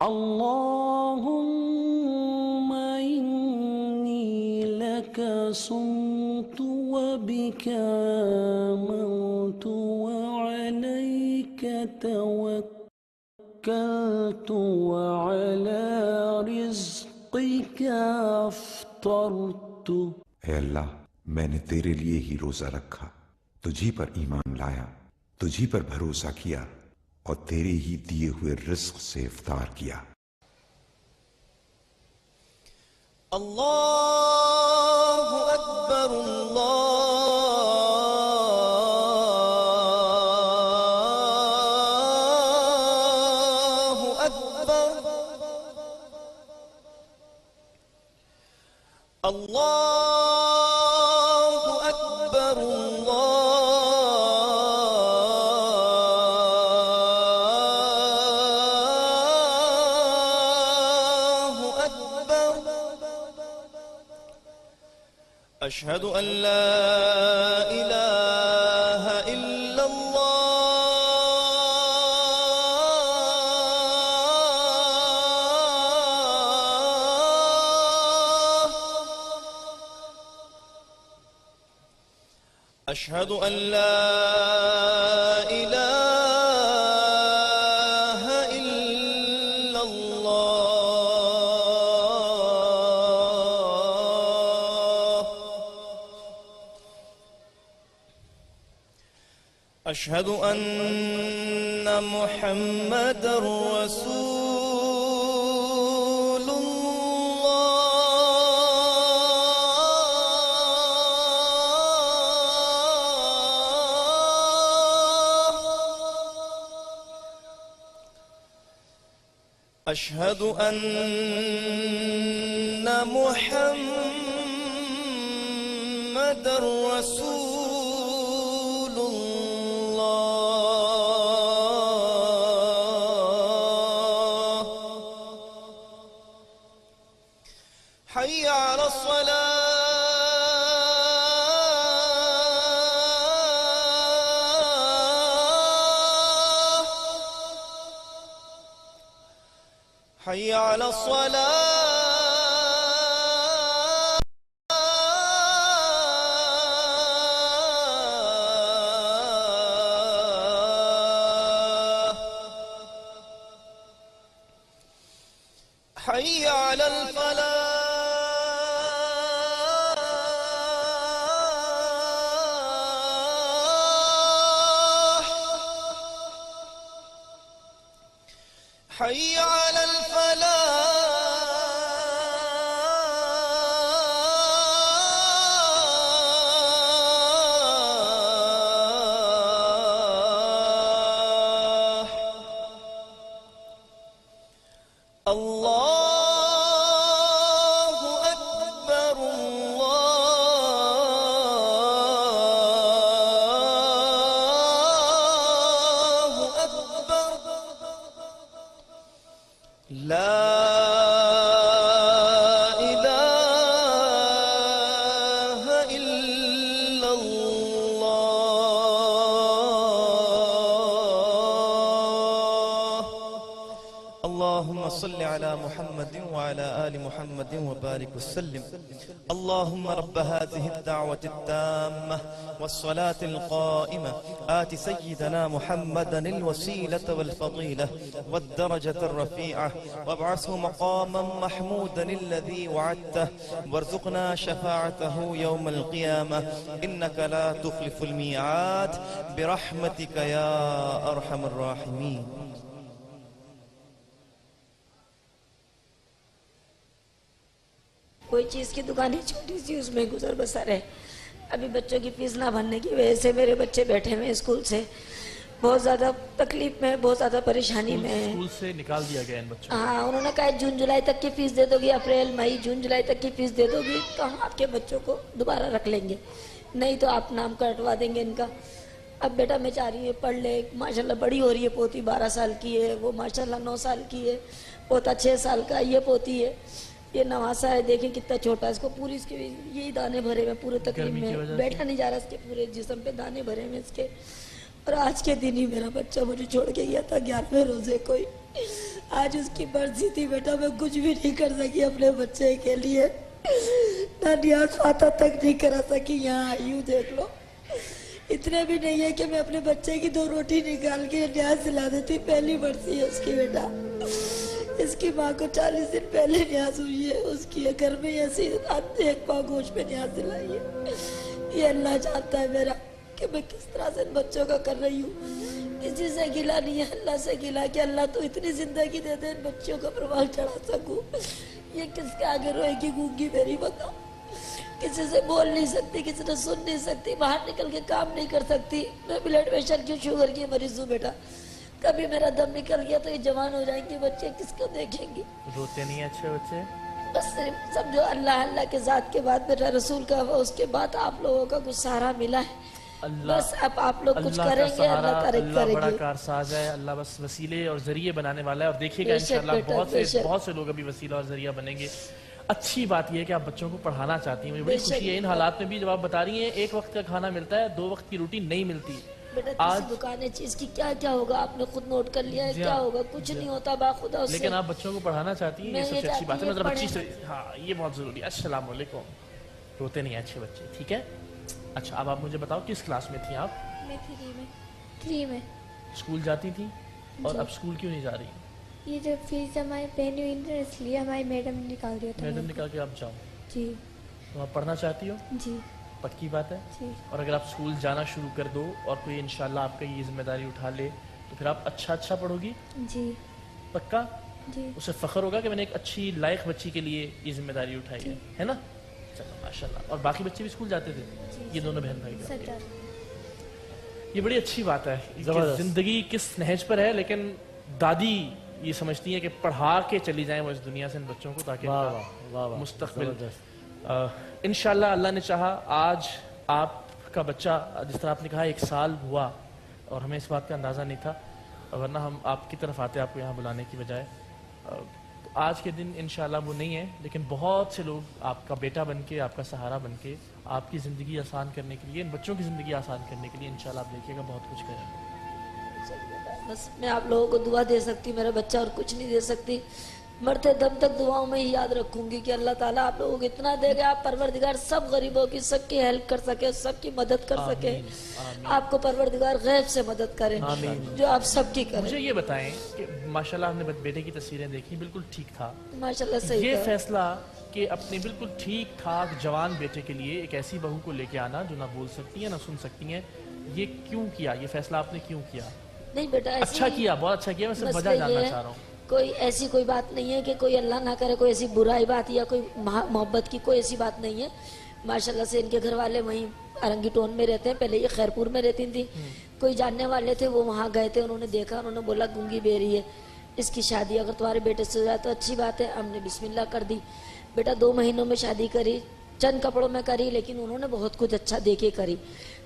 اللهم إني لك صمت وبك آمنت وعليك توكلت وعلى رزقك أفطرت. اے اللہ میں نے تیرے لیے ہی روزہ رکھا، تجھی پر ایمان لایا، تجھی پر بھروسہ کیا اور تیرے ہی دیے ہوئے رزق سے افطار کیا۔ اللہ اکبر اللہ اکبر اللہ اکبر أشهد أن لا إله إلا الله أشهد أن لا إله إلا الله أشهد أن محمد رسول الله أشهد أن محمد رسول الله حي على الصلاة حي على الصلاة حي على الفلاح حي على الفلاح الله أكبر الله أكبر لا إله إلا الله اللهم صل على محمد وعلى آل محمد وبارك وسلم اللهم رب هذه الدعوة التامة والصلاة القائمة آت سيدنا محمدا الوسيلة والفضيلة والدرجة الرفيعة وابعثه مقاما محمودا الذي وعدته وارزقنا شفاعته يوم القيامة إنك لا تخلف الميعاد برحمتك يا أرحم الراحمين. کوئی چیز کی دکانیں چھوٹی سی اس میں گزر بسر ہے. ابھی بچوں کی فیس نہ بھرنے کی وجہ سے میرے بچے بیٹھے ہوئے اسکول سے بہت زیادہ تکلیف میں، بہت زیادہ پریشانی میں. اسکول سے نکال دیا گیا ان بچوں کو. ہاں انہوں نے کہا جون جولائی تک کی فیس دے دو گی، اپریل مئی جون جولائی تک کی فیس دے دو گی تو ہم آپ کے بچوں کو دوبارہ رکھ لیں گے، نہیں تو آپ نام کٹوا دیں گے ان کا. اب بیٹا میں چاہ رہی ہوں پڑھ لے، ماشاءاللہ بڑی ہو رہی ہے، پوتی 12 سال کی ہے، وہ ماشاءاللہ 9 سال کی ہے، پوتا 6 سال کا، یہ پوتی ہے، یہ نواسا ہے، دیکھیں کتنا چھوٹا ہے، اس کو پوری اس کے یہی دانے بھرے ہوئے پورے تکلیف میں، بیٹھا نہیں جا رہا، اس کے پورے جسم پہ دانے بھرے ہوئے اس کے. اور آج کے دن ہی میرا بچہ مجھے چھوڑ کے گیا تھا 11ویں روزے کو ہی. آج اس کی مرضی تھی بیٹا, میں کچھ بھی نہیں کر سکی اپنے بچے کے لیے, نہ نیاز فاتح تک نہیں کرا سکی. یہاں آئی ہوں, دیکھ لو, اتنے بھی نہیں ہے کہ میں اپنے بچے کی 2 روٹی نکال کے نیاز دلا دیتی. پہلی مرضی ہے اس کی بیٹا. اس کی ماں کو 40 دن پہلے نیاز ہوئی ہے, اس کی گھر میں ایسی 1 پاؤ گوشت پہ نیاز دلائی ہے. یہ اللہ جانتا ہے میرا کہ میں کس طرح سے ان بچوں کا کر رہی ہوں. کسی سے گلا نہیں ہے, اللہ سے گلا کہ اللہ تو اتنی زندگی دے دے ان بچوں کا پروال چڑھا سکوں. یہ کس کے آگے روئے گی گونگی میری بتا, کسی سے بول نہیں سکتی, کسی سے سن نہیں سکتی, باہر نکل کے کام نہیں کر سکتی. میں بلڈ پریشر کی شوگر کی مریض ہوں بیٹا. کبھی میرا دم نکل گیا تو یہ جوان ہو جائیں گے بچے, کس کو دیکھیں گے؟ روتے نہیں اچھے بچے؟ بس صرف سمجھو اللہ کے ذات کے بعد میرا رسول کا, اس کے بعد آپ لوگوں کا کچھ سہارا ملا ہے. بس اب آپ لوگ کچھ کریں گے, اللہ کرے گی. اللہ بڑا کارساز ہے, اللہ بس وسیلے اور ذریعے بنانے والا ہے, اور دیکھیے گا انشاءاللہ بہت سے لوگ ابھی وسیلہ اور ذریعہ بنیں گے. اچھی بات یہ ہے کہ آپ بچوں کو پڑھانا چاہتی ہیں, مجھے بڑی خوشی ہے ان حالات میں بھی جب آپ بتا رہی ہیں 1 وقت کا کھانا ملتا ہے, 2 وقت کی روٹی نہیں ملتی. بیٹا کسی دکان چیز کی کیا ہوگا, آپ نے خود نوٹ کر لیا ہے, کیا ہوگا, کچھ نہیں ہوتا باخدا اس سے. لیکن آپ بچوں کو پڑھانا چاہتی ہیں, یہ سب سے اچھی بات ہے. مطلب اچھی سے, ہاں یہ بہت ضروری ہے. السلام علیکم. روتے نہیں ہیں اچھے بچے, ٹھیک ہے. اچھا اب آپ مجھے بتاؤ کس کلاس میں تھیں آپ؟ میں 3 میں. اسکول جاتی تھی, اور اب اسکول کیوں نہیں جا رہی؟ یہ جو فیس ہماری پہنی ہوئی تھی اس لیے ہماری میڈم نے نکال دیا تھا. میڈم نکال کے آپ جاؤ. جی. تم آپ پڑھنا چاہتی ہو؟ جی. پکی بات ہے. جی. اور اگر آپ اسکول جانا شروع کر دو اور کوئی انشاءاللہ آپ کا یہ ذمہ داری اٹھا لے تو پھر آپ اچھا پڑھو گی؟ جی. پکا؟ جی. اسے فخر ہوگا کہ میں نے ایک اچھی لائق بچی کے لیے یہ ذمہ داری اٹھائی ہے نا. چلو ماشاءاللہ. اور باقی بچے بھی اسکول جاتے تھے؟ یہ دونوں بہن بھائی. یہ بڑی اچھی بات ہے. زندگی کس نہج پر ہے, لیکن دادی یہ سمجھتی ہے کہ پڑھا کے چلی جائیں وہ اس دنیا سے ان بچوں کو, تاکہ مستقبل انشاءاللہ اللہ نے چاہا آج آپ کا بچہ, جس طرح آپ نے کہا 1 سال ہوا, اور ہمیں اس بات کا اندازہ نہیں تھا, ورنہ ہم آپ کی طرف آتے آپ کو یہاں بلانے کی بجائے. آج کے دن انشاءاللہ وہ نہیں ہے, لیکن بہت سے لوگ آپ کا بیٹا بن کے, آپ کا سہارا بن کے, آپ کی زندگی آسان کرنے کے لیے, ان بچوں کی زندگی آسان کرنے کے لیے انشاءاللہ آپ دیکھیے گا بہت کچھ کریں گے. بس میں آپ لوگوں کو دعا دے سکتی, میرا بچہ اور کچھ نہیں دے سکتی. مرتے دم تک دعاؤں میں ہی یاد رکھوں گی کہ اللہ تعالیٰ آپ لوگوں کو اتنا دے گا, آپ پروردگار سب غریبوں کی, سب کی ہیلپ کر سکے, سب کی مدد کر سکے. آپ کو پروردگار غیب سے مدد کرے جو آپ سب کی کرے. مجھے یہ بتائیں کہ ماشاءاللہ ہم نے بیٹے کی تصویریں دیکھی, بالکل ٹھیک تھا ماشاءاللہ. صحیح یہ فیصلہ کہ اپنے بالکل ٹھیک ٹھاک جوان بیٹے کے لیے ایک ایسی بہو کو لے کے آنا جو نہ بول سکتی ہے نہ سن سکتی ہیں, یہ کیوں کیا, یہ فیصلہ آپ نے کیوں کیا؟ نہیں بیٹا اچھا کیا, بہت اچھا کیا. میں صرف وجہ جاننا چاہ رہا ہوں. کوئی ایسی کوئی بات نہیں ہے کہ کوئی اللہ نہ کرے کوئی ایسی برائی بات یا کوئی محبت کی کوئی ایسی بات نہیں ہے. ماشاءاللہ سے ان کے گھر والے وہیں ارنگی ٹون میں رہتے ہیں, پہلے یہ خیرپور میں رہتی تھی. کوئی جاننے والے تھے وہ وہاں گئے تھے, انہوں نے دیکھا, انہوں نے بولا گونگی بیری ہے, اس کی شادی اگر تمہارے بیٹے سے ہو جائے تو اچھی بات ہے. ہم نے بسم اللہ کر دی. بیٹا 2 مہینوں میں شادی کری, چند کپڑوں میں کری, لیکن انہوں نے بہت کچھ اچھا دے کے کری.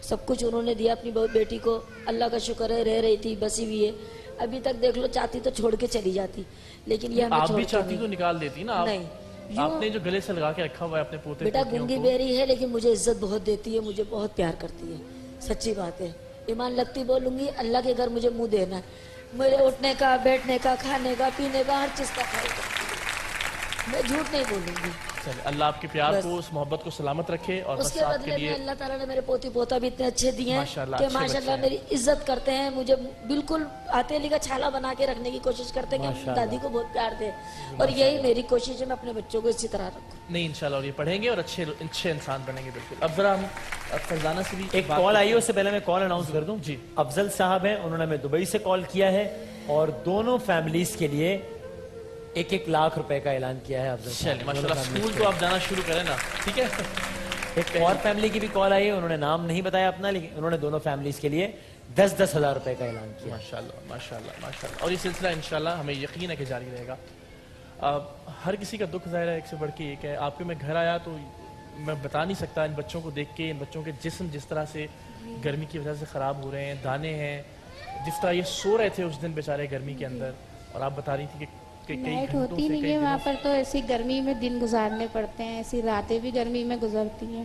سب کچھ انہوں نے دیا اپنی بیٹی کو, اللہ کا شکر ہے. رہ رہی تھی, بسی ہوئی ہے. ابھی تک دیکھ لو, چاہتی تو چھوڑ کے چلی جاتی, لیکن یہ آپ بھی چاہتی تو نکال دیتی نا. نہیں, آپ نے جو گلے سے لگا کے رکھا ہوا ہے اپنے پوتے بیٹا گونگی بیری ہے لیکن مجھے عزت بہت دیتی ہے, مجھے بہت پیار کرتی ہے. سچی بات ہے, ایمان لگتی بولوں گی. اللہ کے گھر مجھے منہ دینا ہے, میرے اٹھنے کا, بیٹھنے کا, کھانے کا, پینے کا, ہر چیز کا خیال کرتی ہے. میں جھوٹ نہیں بولوں گی. اللہ آپ کے پیار کو, اس محبت کو سلامت رکھے. اور اس کے بدلے میں اللہ تعالیٰ نے میرے پوتی پوتا بھی اتنے اچھے دیے ہیں کہ ماشاءاللہ میری عزت کرتے ہیں. مجھے بالکل ہتھیلی کا چھالا بنا کے رکھنے کی کوشش کرتے ہیں کہ دادی کو بہت پیار دے, اور یہی میری کوشش ہے میں اپنے بچوں کو اسی طرح رکھوں. نہیں انشاءاللہ, اور یہ پڑھیں گے اور اچھے انسان بنیں گے. بالکل. اب ذرا ہم فرزانہ سے بھی ایک کال آئی ہے, اس سے پہلے میں کال اناؤنس کر دوں. جی, افضل صاحب ہیں, انہوں نے ہمیں دبئی سے کال کیا ہے اور دونوں فیملیز کے لیے 1-1 لاکھ روپے کا اعلان کیا ہے. افضل چلیں ماشاءاللہ, اسکول تو آپ جانا شروع کریں نا, ٹھیک ہے. ایک اور فیملی کی بھی کال آئی ہے, انہوں نے نام نہیں بتایا اپنا, لیکن انہوں نے دونوں فیملیز کے لیے 10-10 ہزار روپے کا اعلان کیا. ماشاءاللہ ماشاءاللہ ماشاءاللہ. اور یہ سلسلہ انشاءاللہ ہمیں یقین ہے کہ جاری رہے گا. ہر کسی کا دکھ ظاہر ہے ایک سے بڑھ کے ایک ہے. آپ کے میں گھر آیا تو میں بتا نہیں سکتا, ان بچوں کو دیکھ کے, ان بچوں کے جسم جس طرح سے گرمی کی وجہ سے خراب ہو رہے ہیں, دانے ہیں, جس طرح یہ سو رہے تھے اس دن بیچارے گرمی کے اندر. اور آپ بتا رہی تھی کہ لائٹ ہوتی نہیں ہے وہاں پر, تو ایسی گرمی میں دن گزارنے پڑتے ہیں, ایسی راتیں بھی گرمی میں گزرتی ہیں.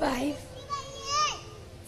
5।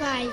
5।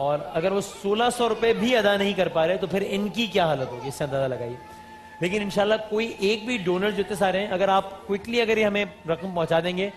اور اگر وہ 1600 روپے بھی ادا نہیں کر پا رہے تو پھر ان کی کیا حالت ہوگی، اس سے اندازہ لگائیے. لیکن انشاءاللہ کوئی ایک بھی ڈونر جو اتنے سارے ہیں، اگر آپ کوئکلی اگر یہ ہمیں رقم پہنچا دیں گے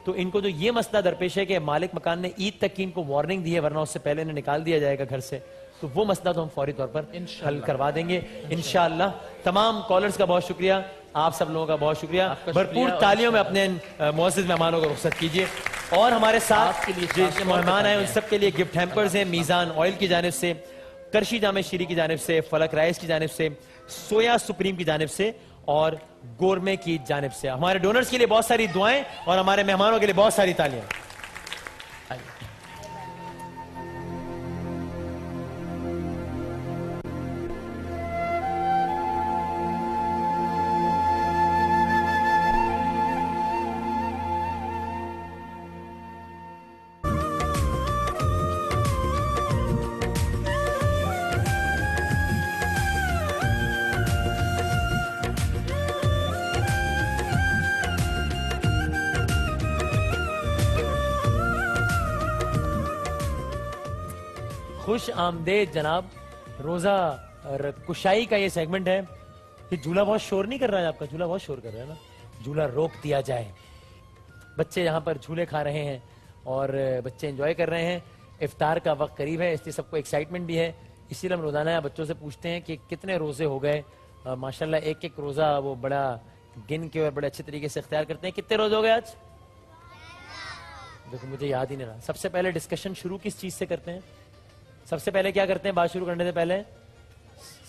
تو ان کو جو یہ مسئلہ درپیش ہے کہ مالک مکان نے عید تک کی ان کو وارننگ دی ہے ورنہ اس سے پہلے انہیں نکال دیا جائے گا گھر سے، تو وہ مسئلہ تو ہم فوری طور پر حل کروا دیں گے انشاءاللہ. تمام کالرز کا بہت شکریہ، آپ سب لوگوں کا بہت شکریہ. بھرپور تالیوں میں اپنے معزز مہمانوں کو رخصت کیجیے. اور ہمارے ساتھ جو مہمان آئے ان سب کے لیے گفٹ ہیمپرز ہیں میزان آئل کی جانب سے، کرشی جامع شیری کی جانب سے، فلک رائس کی جانب سے، سویا سپریم کی جانب سے اور گورمے کی جانب سے. ہمارے ڈونرز کے لیے بہت ساری دعائیں اور ہمارے مہمانوں کے لیے بہت ساری تالیاں. خوش آمدید جناب. روزہ کشائی کا یہ سیگمنٹ ہے. یہ جھولا بہت شور نہیں کر رہا ہے آپ کا؟ جھولا بہت شور کر رہا ہے نا. جھولا روک دیا جائے. بچے یہاں پر جھولے کھا رہے ہیں اور بچے انجوائے کر رہے ہیں. افطار کا وقت قریب ہے اس لیے سب کو ایکسائٹمنٹ بھی ہے. اسی لیے ہم روزانہ بچوں سے پوچھتے ہیں کہ کتنے روزے ہو گئے. ماشاءاللہ ایک ایک روزہ وہ بڑا گن کے اور بڑے اچھے طریقے سے اختیار کرتے ہیں. کتنے روزے ہو گئے آج؟ دیکھو مجھے یاد ہی نہیں رہا. سب سے پہلے ڈسکشن شروع کس چیز سے کرتے ہیں؟ سب سے پہلے کیا کرتے ہیں؟ بات شروع کرنے سے پہلے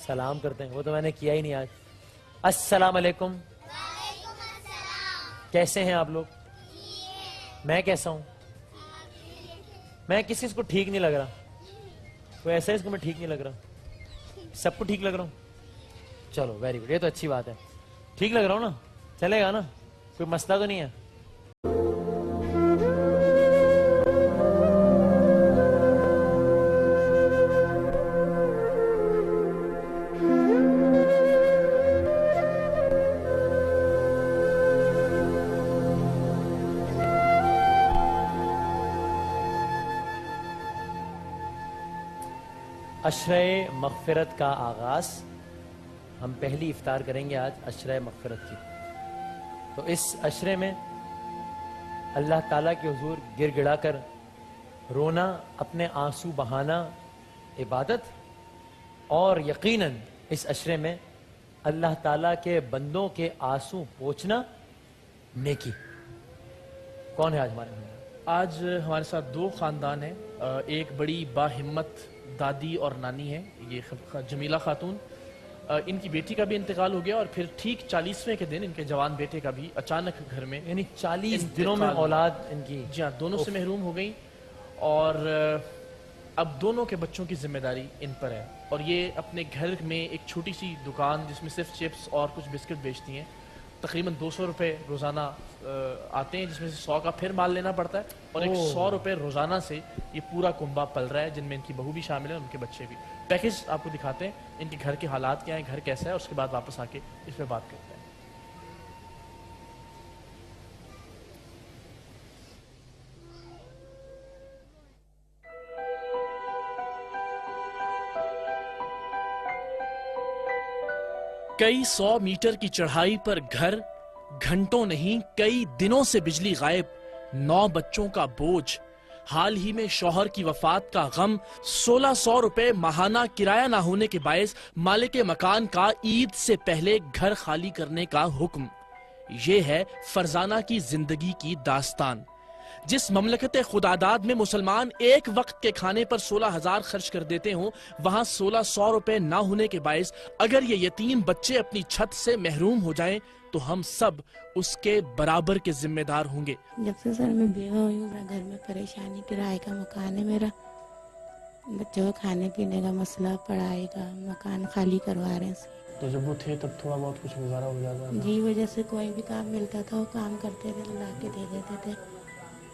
سلام کرتے ہیں. وہ تو میں نے کیا ہی نہیں آج. السلام علیکم. کیسے ہیں آپ لوگ؟ میں کیسا ہوں؟ میں کسی کو ٹھیک نہیں لگ رہا. کوئی ایسا ہے اس کو میں ٹھیک نہیں لگ رہا؟ سب کو ٹھیک لگ رہا ہوں. چلو ویری گڈ، یہ تو اچھی بات ہے. ٹھیک لگ رہا ہوں نا؟ چلے گا نا؟ کوئی مسئلہ تو نہیں ہے؟ عشرہ مغفرت کا آغاز. ہم پہلی افطار کریں گے آج عشرہ مغفرت کی. تو اس عشرے میں اللہ تعالیٰ کے حضور گر گڑا کر رونا، اپنے آنسو بہانا عبادت، اور یقیناً اس عشرے میں اللہ تعالیٰ کے بندوں کے آنسو پوچھنا نیکی. کون ہے آج ہمارے میں؟ آج ہمارے ساتھ دو خاندان ہیں. ایک بڑی باہمت دادی اور نانی ہے، یہ جمیلہ خاتون. ان کی بیٹی کا بھی انتقال ہو گیا اور پھر ٹھیک 40ویں کے دن ان کے جوان بیٹے کا بھی اچانک گھر میں، یعنی 40 دنوں میں اولاد ان کی، جی ہاں، دونوں سے محروم ہو گئی. اور اب دونوں کے بچوں کی ذمہ داری ان پر ہے. اور یہ اپنے گھر میں ایک چھوٹی سی دکان جس میں صرف چپس اور کچھ بسکٹ بیچتی ہیں. تقریباً 200 روپے روزانہ آتے ہیں جس میں سے 100 کا پھر مال لینا پڑتا ہے. اور ایک 100 روپے روزانہ سے یہ پورا کنبہ پل رہا ہے، جن میں ان کی بہو بھی شامل ہے، ان کے بچے بھی. پیکج آپ کو دکھاتے ہیں ان کے گھر کے حالات کیا ہیں، گھر کیسا ہے، اور اس کے بعد واپس آ کے اس پہ بات کرتے ہیں. کئی 100 میٹر کی چڑھائی پر گھر، گھنٹوں نہیں کئی دنوں سے بجلی غائب، 9 بچوں کا بوجھ، حال ہی میں شوہر کی وفات کا غم، 1600 روپے ماہانہ کرایہ نہ ہونے کے باعث مالک مکان کا عید سے پہلے گھر خالی کرنے کا حکم. یہ ہے فرزانہ کی زندگی کی داستان. جس مملکت خداداد میں مسلمان ایک وقت کے کھانے پر 16,000 خرچ کر دیتے ہوں، وہاں 1600 روپے نہ ہونے کے باعث اگر یہ یتیم بچے اپنی چھت سے محروم ہو جائیں تو ہم سب اس کے برابر کے ذمہ دار ہوں گے. جب سے سر میں بیوہ ہوئی ہوں، گھر میں پریشانی، کرائے کا مکان ہے میرا، بچوں کو کھانے پینے کا مسئلہ، پڑھائی کا، مکان خالی کروا رہے ہیں. تو جب وہ تھے تب تھوڑا بہت کچھ گزارا ہو جاتا تھا؟ جی، وجہ سے کوئی بھی کام ملتا تھا وہ کام کرتے تھے، لا کے دے دیتے تھے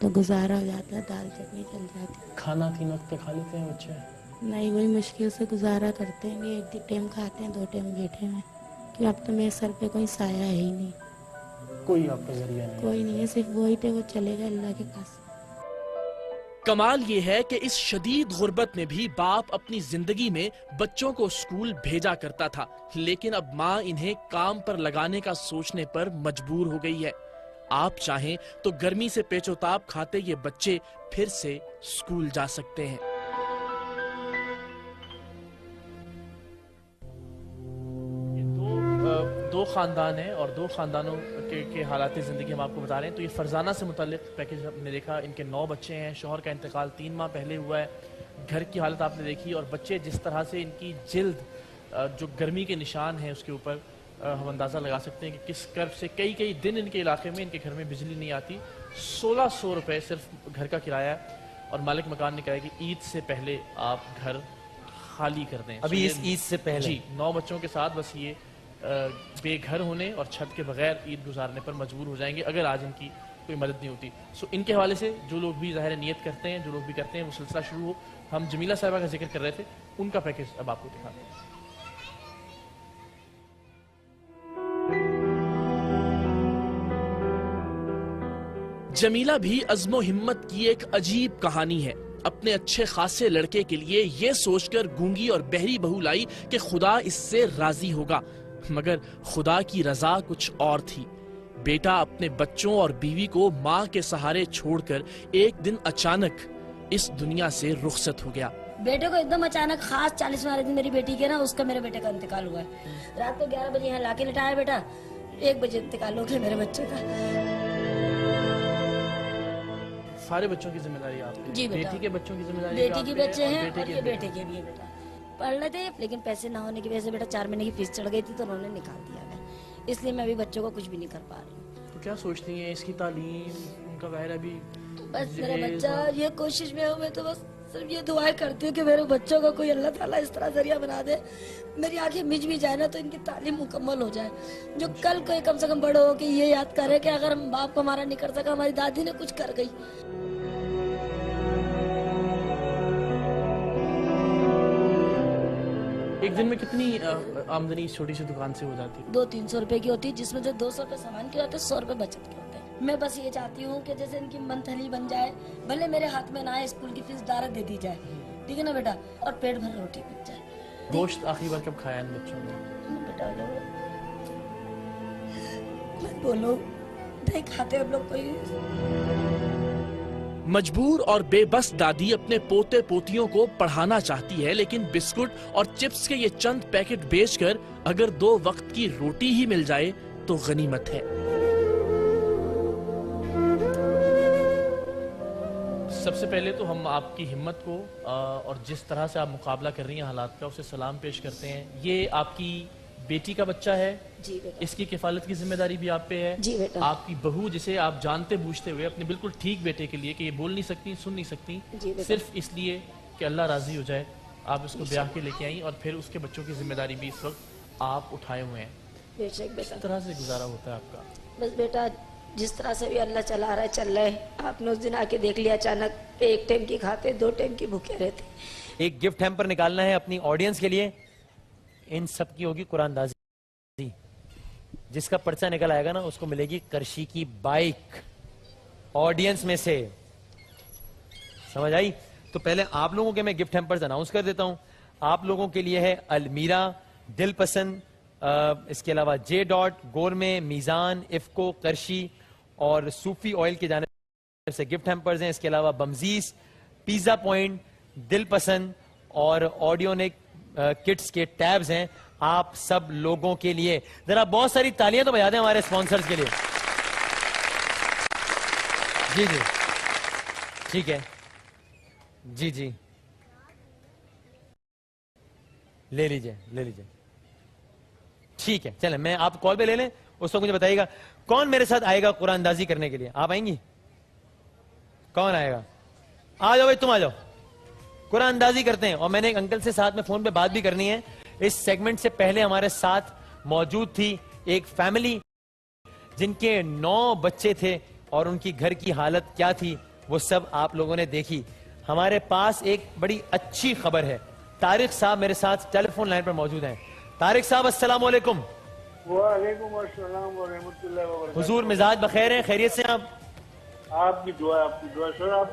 تو گزارا ہو جاتا، دال چٹنی چل جاتی. کھانا 3 وقت پہ کھا لیتے ہیں بچے؟ نہیں، وہی مشکل سے گزارا کرتے ہیں. ایک ٹائم کھاتے ہیں، 2 ٹائم بیٹھے ہیں، کہ اب تو میرے سر پہ کوئی سایہ ہے ہی نہیں. کوئی آپ کا ذریعہ نہیں؟ کوئی نہیں ہے، صرف وہی تھے، وہ چلے گئے اللہ کے پاس. کمال یہ ہے کہ اس شدید غربت میں بھی باپ اپنی زندگی میں بچوں کو اسکول بھیجا کرتا تھا، لیکن اب ماں انہیں کام پر لگانے کا سوچنے پر مجبور ہو گئی ہے۔ آپ چاہیں تو گرمی سے پیچ و تاب کھاتے یہ بچے پھر سے اسکول جا سکتے ہیں۔ دو خاندان ہیں اور دو خاندانوں کے حالات زندگی ہم آپ کو بتا رہے ہیں۔ تو یہ فرزانہ سے متعلق پیکیج ہم نے دیکھا، ان کے 9 بچے ہیں، شوہر کا انتقال 3 ماہ پہلے ہوا ہے، گھر کی حالت آپ نے دیکھی، اور بچے جس طرح سے ان کی جلد جو گرمی کے نشان ہیں اس کے اوپر ہم اندازہ لگا سکتے ہیں کہ کس کرب سے کئی دن ان کے علاقے میں ان کے گھر میں بجلی نہیں آتی۔ 1600 روپے صرف گھر کا کرایہ ہے، اور مالک مکان نے کہا کہ عید سے پہلے آپ گھر خالی کر دیں۔ ابھی اس عید سے پہلے جی 9 بچوں کے ساتھ بس یہ بے گھر ہونے اور چھت کے بغیر عید گزارنے پر مجبور ہو جائیں گے اگر آج ان کی کوئی مدد نہیں ہوتی۔ ان کے حوالے سے جو لوگ بھی ظاہر نیت کرتے ہیں، جو لوگ بھی کرتے ہیں، وہ سلسلہ شروع ہو۔ ہم جمیلہ صاحبہ کا ذکر کر رہے تھے، ان کا پیکیج اب آپ کو دکھاتے ہیں۔ جمیلہ بھی عزم و ہمت کی ایک عجیب کہانی ہے۔ اپنے اچھے خاصے لڑکے کے لیے یہ سوچ کر گونگی اور بہری بہو لائی کہ خدا اس سے راضی ہوگا، مگر خدا کی رضا کچھ اور تھی۔ بیٹا اپنے بچوں اور بیوی کو ماں کے سہارے چھوڑ کر ایک دن اچانک اس دنیا سے رخصت ہو گیا۔ بیٹے کو ایک دم اچانک خاص 40واں دن میری بیٹی کے نا اس کا میرے بیٹے کا انتقال ہوا ہے۔ رات کو 11 بجے یہاں لا کے لٹایا بیٹا، 1 بجے انتقال ہو گیا میرے بچے کا۔ سارے بچوں کی ذمہ داری آپ کی؟ جی بیٹا، بیٹی کے بچوں کی ذمہ داری بیٹی کے بچے ہیں اور اور یہ بیٹے کے بھی ہے بیٹا۔ پڑھ رہے تھے لیکن پیسے نہ ہونے کی وجہ سے بیٹا 4 مہینے کی فیس چڑھ گئی تھی تو انہوں نے نکال دیا ہے، اس لیے میں ابھی بچوں کو کچھ بھی نہیں کر پا رہی ہوں۔ تو کیا سوچتی ہیں اس کی تعلیم، ان کا ظاہر ابھی بس میرا بچہ یہ کوشش میں ہوں، میں تو بس صرف یہ دعائیں کرتی ہوں کہ میرے بچوں کو کوئی اللہ تعالیٰ اس طرح ذریعہ بنا دے، میری آنکھیں مج بھی جائے نا تو ان کی تعلیم مکمل ہو جائے، جو کل کوئی کم سے کم بڑے ہو کہ یہ یاد کرے کہ اگر ہم باپ کو ہمارا نہیں کر سکا، ہماری دادی نے کچھ کر گئی۔ ایک دن میں کتنی آمدنی اس چھوٹی سی دکان سے ہو جاتی ہے؟ 200-300 روپے کی ہوتی ہے، جس میں سے 200 روپے سامان کے ہوتے ہیں، 100 روپے بچت کے ہوتے ہیں۔ میں بس یہ چاہتی ہوں کہ جیسے ان کی منتھلی بن جائے، بھلے میرے ہاتھ میں نہ آئے، اسکول کی فیس ڈائریکٹ دے دی جائے، ٹھیک ہے نا بیٹا، اور پیٹ بھر روٹی مل جائے۔ گوشت آخری بار کب کھایا ان بچوں نے؟ بیٹا میں بولو نہیں کھاتے ہم لوگ کوئی۔ مجبور اور بے بس دادی اپنے پوتے پوتیوں کو پڑھانا چاہتی ہے، لیکن بسکٹ اور چپس کے یہ چند پیکٹ بیچ کر اگر 2 وقت کی روٹی ہی مل جائے تو غنیمت ہے۔ سب سے پہلے تو ہم آپ کی ہمت کو اور جس طرح سے آپ مقابلہ کر رہی ہیں حالات کا، اسے سلام پیش کرتے ہیں۔ یہ آپ کی بیٹی کا بچہ ہے، جی بیٹا، اس کی کفالت کی ذمہ داری بھی آپ پہ ہے۔ جی بیٹا، آپ کی بہو جسے آپ جانتے بوجھتے ہوئے اپنے بالکل ٹھیک بیٹے کے لیے کہ یہ بول نہیں سکتی، سن نہیں سکتی، جی بیٹا، صرف اس لیے کہ اللہ راضی ہو جائے آپ اس کو بیاہ کے لے کے آئیں، اور پھر اس کے بچوں کی ذمہ داری بھی اس وقت آپ اٹھائے ہوئے ہیں۔ بے شک بیٹا، کس طرح سے گزارا ہوتا ہے آپ کا؟ بس بیٹا جس طرح سے بھی اللہ چلا رہا ہے چل رہا ہے۔ آپ نے اس دن آ کے دیکھ لیا اچانک، 1 ٹائم کی کھاتے 2 ٹائم کی بھوکے رہتے۔ ایک گفٹ ہیمپر نکالنا ہے اپنی آڈینس کے لیے، ان سب کی ہوگی قرآن دازی، جس کا پرچہ نکل آئے گا نا اس کو ملے گی کرشی کی بائک آڈینس میں سے، سمجھ آئی؟ تو پہلے آپ لوگوں کے میں گفٹ ہیمپرز اناؤنس کر دیتا ہوں۔ آپ لوگوں کے لیے ہے المیرا، دل پسند، اس کے علاوہ جے ڈاٹ، گورمے، میزان، افکو، کرشی اور صوفی آئل کی جانب سے گفٹ ہیمپرز ہیں۔ اس کے علاوہ بمزیز، پیزا پوائنٹ، دل پسند اور آڈیونک کٹس کے ٹیبز ہیں آپ سب لوگوں کے لیے۔ ذرا بہت ساری تالیاں تو بجا دیں ہمارے اسپانسرز کے لیے۔ جی جی ٹھیک ہے، جی جی لے لیجئے لے لیجئے، ٹھیک ہے چلیں میں آپ کال پہ لے لیں، اس وقت مجھے بتائیے گا کون میرے ساتھ آئے گا قرآن اندازی کرنے کے لیے۔ آپ آئیں گی؟ کون آئے گا؟ آ جاؤ بھائی، تم آ جاؤ، قرآن اندازی کرتے ہیں۔ اور میں نے ایک انکل سے ساتھ میں فون پہ بات بھی کرنی ہے۔ اس سیگمنٹ سے پہلے ہمارے ساتھ موجود تھی ایک فیملی جن کے 9 بچے تھے اور ان کی گھر کی حالت کیا تھی وہ سب آپ لوگوں نے دیکھی۔ ہمارے پاس ایک بڑی اچھی خبر ہے۔ طارق صاحب میرے ساتھ ٹیلی فون لائن پر موجود ہیں۔ طارق صاحب السلام علیکم۔ وعلیکم السلام ورحمۃ اللہ وبرکاتہ۔ حضور مزاج بخیر ہیں؟ خیریت سے آپ؟ آپ کی دعا، آپ کی دعا۔ سر آپ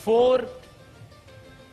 4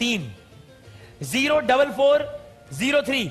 3 0 4 4 0 3।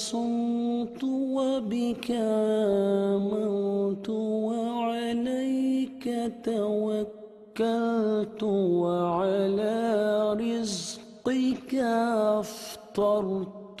صمت وبك آمنت وعليك توكلت وعلى رزقك أفطرت।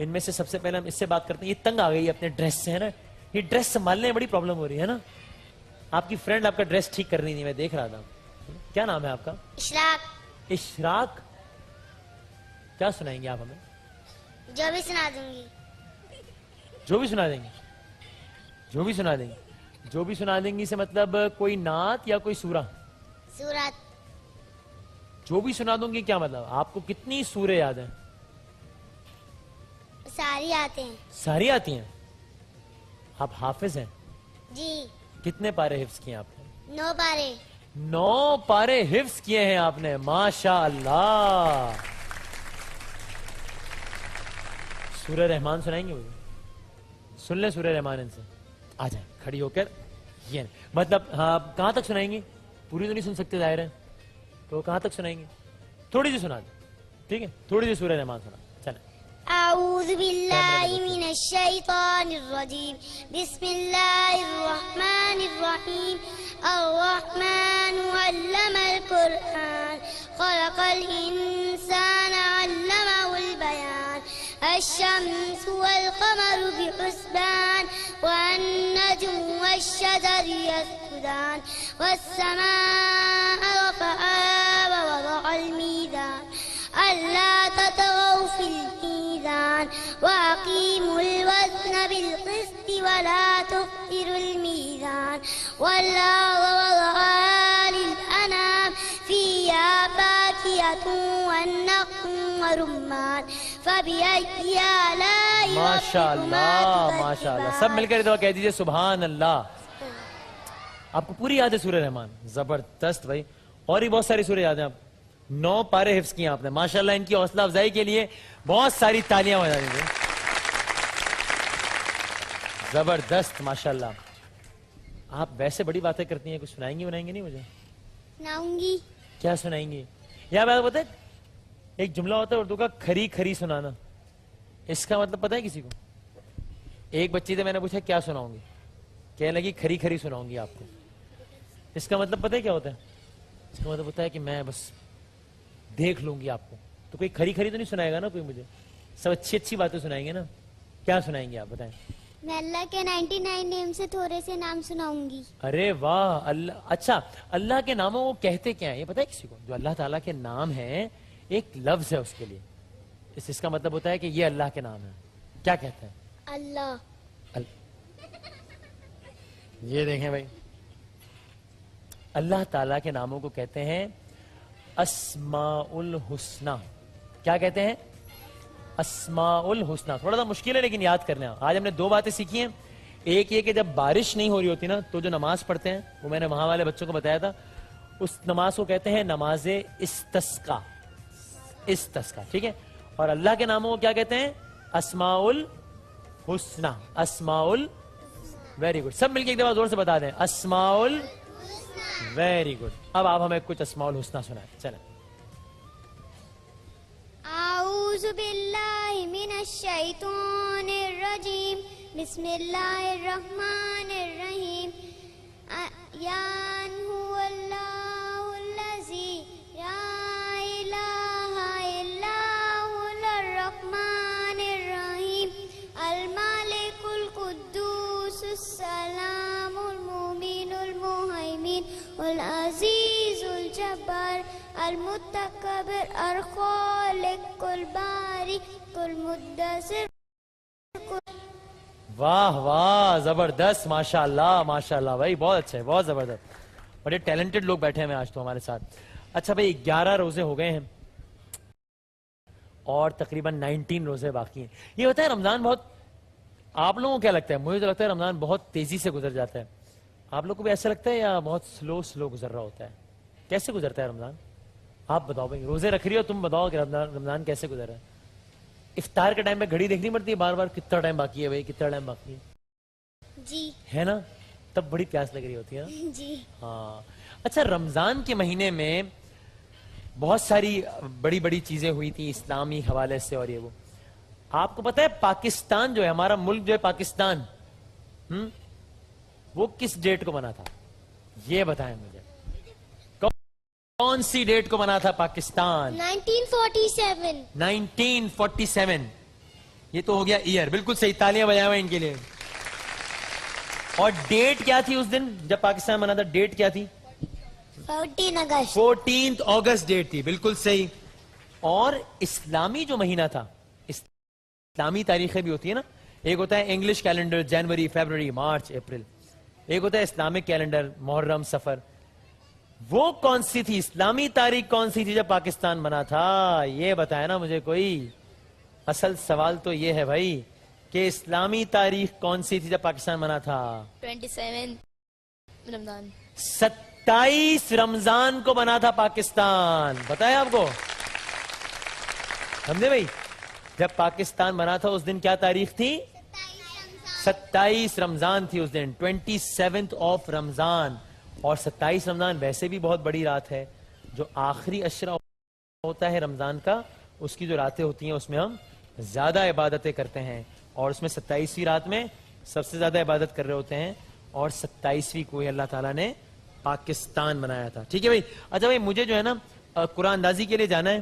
ان میں سے سب سے پہلے ہم اس سے بات کرتے ہیں. یہ تنگ آ گئی ہے اپنے ڈریس سے, ہے نا, یہ ڈریس سنبھالنے میں بڑی پرابلم ہو رہی ہے نا. آپ کی فرینڈ آپ کا ڈریس ٹھیک کر رہی تھی, میں دیکھ رہا تھا. کیا نام ہے آپ کا؟ اشراق. اشراق. کیا سنائیں گے آپ ہمیں؟ جو بھی سنا دوں گی. جو بھی سنا دیں گے, جو بھی سنا دیں گے. جو بھی سنا دیں گی سے مطلب کوئی نعت یا کوئی سورہ؟ سورت. جو بھی سنا دوں گی کیا مطلب؟ آپ کو کتنی سورے یاد ہیں؟ ساری آتے ہیں. ساری آتی ہیں. آپ حافظ ہیں؟ جی. کتنے پارے حفظ کیے آپ نے؟ 9 پارے. 9 پارے حفظ کیے ہیں آپ نے, ماشاء اللہ. سورہ رحمان سنائیں گے مجھے؟ سن لیں سورہ رحمان ان سے. آ جائیں کھڑی ہو کر. یہ مطلب ہاں, کہاں تک سنائیں گے؟ پوری تو نہیں سن سکتے ظاہر ہے, تو کہاں تک سنائیں گے؟ تھوڑی سی سنا دیں, ٹھیک ہے, تھوڑی سی سورہ رحمان سنا. چلیں. اعوذ باللہ من الشیطان الرجیم. بسم اللہ الرحمن الرحیم. الرحمن علم القرآن. خلق الانسان علمه البیان. الشمس والقمر بحسبان. والنجم والشجر يسجدان. والسماء رفعها ووضع الميزان. ألا تطغوا في الميزان. وأقيموا الوزن بالقسط ولا تخسروا الميزان. والأرض وضعها للأنام. فيها فاكهة والنخل والرمان. فبأي آلاء ماشاء اللہ, ماشاء اللہ. سب مل کر دعا کہہ دیجئے سبحان اللہ. آپ کو پوری یاد ہے سورہ رحمان؟ زبردست بھائی. اور ہی بہت ساری سورہ یاد ہیں آپ. 9 پارے حفظ کیے آپ نے, ماشاءاللہ. ان کی حوصلہ افزائی کے لیے بہت ساری تالیاں بجا دیجیے. زبردست, ماشاءاللہ. آپ ویسے بڑی باتیں کرتی ہیں, کچھ سنائیں گی نہیں مجھے؟ سناؤں گی. کیا سنائیں گی؟ یا بات پتہ ہے, ایک جملہ ہوتا ہے اردو کا, کھری کھری سنانا. اس کا مطلب پتہ ہے کسی کو؟ ایک بچی سے میں نے پوچھا کیا سناؤں گی, کہنے لگی کھری کھری سناؤں گی آپ کو. اس کا مطلب پتہ ہے کیا ہوتا ہے؟ اس کا مطلب ہوتا ہے کہ میں بس دیکھ لوں گی آپ کو. تو کوئی کھری کھری تو نہیں سنائے گا نا کوئی مجھے, سب اچھی اچھی باتیں سنائیں گے نا. کیا سنائیں گے آپ بتائیں؟ میں اللہ کے 99 نیم سے تھوڑے سے نام سناؤں گی. ارے واہ, اللہ. اچھا, اللہ کے ناموں کو کہتے کیا ہیں یہ پتہ ہے کسی کو؟ جو اللہ تعالیٰ کے نام ہیں ایک لفظ ہے اس کے لیے. اس کا مطلب ہوتا ہے کہ یہ اللہ کے نام ہے. کیا کہتے ہیں؟ اللہ. یہ دیکھیں بھائی, اللہ تعالیٰ کے ناموں کو کہتے ہیں اسماء الحسنہ. کیا کہتے ہیں؟ اسماء الحسنہ. تھوڑا سا مشکل ہے لیکن یاد کرنا. آج ہم نے 2 باتیں سیکھی ہیں. ایک یہ کہ جب بارش نہیں ہو رہی ہوتی نا تو جو نماز پڑھتے ہیں, وہ میں نے وہاں والے بچوں کو بتایا تھا, اس نماز کو کہتے ہیں نماز استسقا. استسقا, ٹھیک ہے. اور اللہ کے ناموں کو کیا کہتے ہیں؟ اسماء الحسنہ. اسماء ال ویری گڈ. سب مل کے ایک دفعہ زور سے بتا دیں, اسماء ال. Very good. اب آپ ہمیں کچھ اسماء الحسنہ سنائیں. چلیں. اعوذ باللہ من الشیطان الرجیم. بسم اللہ الرحمن الرحیم. یان هو اللہ الذی لا الہ الا هو الرحمن الرحیم. المالک القدوس السلام المؤمن المہیمن العزیز الجبار المتکبر الخالق الباری المدثر. واہ واہ, زبردست, ماشاء اللہ, ماشاء اللہ بھائی, بہت اچھا ہے, بہت زبردست. بڑے ٹیلنٹڈ لوگ بیٹھے ہیں آج تو ہمارے ساتھ. اچھا بھائی, 11 روزے ہو گئے ہیں اور تقریباً 19 روزے باقی ہیں. یہ ہوتا ہے رمضان بہت, آپ لوگوں کو کیا لگتا ہے؟ مجھے تو لگتا ہے رمضان بہت تیزی سے گزر جاتا ہے. آپ لوگ کو بھی ایسا لگتا ہے یا بہت سلو گزر رہا ہوتا ہے؟ کیسے گزرتا ہے رمضان؟ آپ بتاؤ بھائی, روزے رکھ رہی ہو تم, بتاؤ کہ رمضان کیسے گزر رہا ہے؟ افطار کے ٹائم پہ گھڑی دیکھنی پڑتی ہے بار بار, کتنا ٹائم باقی ہے بھائی, کتنا ٹائم باقی ہے, جی ہے نا؟ تب بڑی پیاس لگ رہی ہوتی ہے نا. جی. ہاں. اچھا, رمضان کے مہینے میں بہت ساری بڑی بڑی چیزیں ہوئی تھی اسلامی حوالے سے, اور یہ وہ آپ کو پتا ہے پاکستان جو ہے, ہمارا ملک جو ہے پاکستان, وہ کس ڈیٹ کو بنا تھا؟ یہ بتائیں مجھے, کون سی ڈیٹ کو بنا تھا پاکستان؟ 1947. 1947. یہ تو ہو گیا ایئر، بالکل صحیح، تالیاں بجائیں ہوئے ان کے لیے. اور ڈیٹ کیا تھی اس دن جب پاکستان بنا تھا؟ ڈیٹ کیا تھی؟ 14 اگست ڈیٹ تھی، بالکل صحیح. اور اسلامی جو مہینہ تھا، اسلامی تاریخیں بھی ہوتی ہیں نا، ایک ہوتا ہے انگلش کیلنڈر، جنوری، فیبروری، مارچ، اپریل. ایک ہوتا ہے اسلامک کیلنڈر، محرم، سفر. وہ کون سی تھی اسلامی تاریخ، کون سی تھی جب پاکستان بنا تھا؟ یہ بتایا نا مجھے کوئی. اصل سوال تو یہ ہے بھائی کہ اسلامی تاریخ کون سی تھی جب پاکستان بنا تھا؟ 27 رمضان. 27 رمضان کو بنا تھا پاکستان. بتایا آپ کو؟ سمجھے بھائی؟ جب پاکستان بنا تھا اس دن کیا تاریخ تھی؟ 27 رمضان تھی اس دن، 27 آف رمضان. اور 27 رمضان ویسے بھی بہت بڑی رات ہے. جو آخری عشرہ ہوتا ہے رمضان کا، اس کی جو راتیں ہوتی ہیں اس میں ہم زیادہ عبادتیں کرتے ہیں، اور اس میں 27ویں رات میں سب سے زیادہ عبادت کر رہے ہوتے ہیں. اور 27ویں کو اللہ تعالیٰ نے پاکستان بنایا تھا. ٹھیک ہے بھائی. اچھا بھائی، مجھے جو ہے نا قرآن اندازی کے لیے جانا ہے.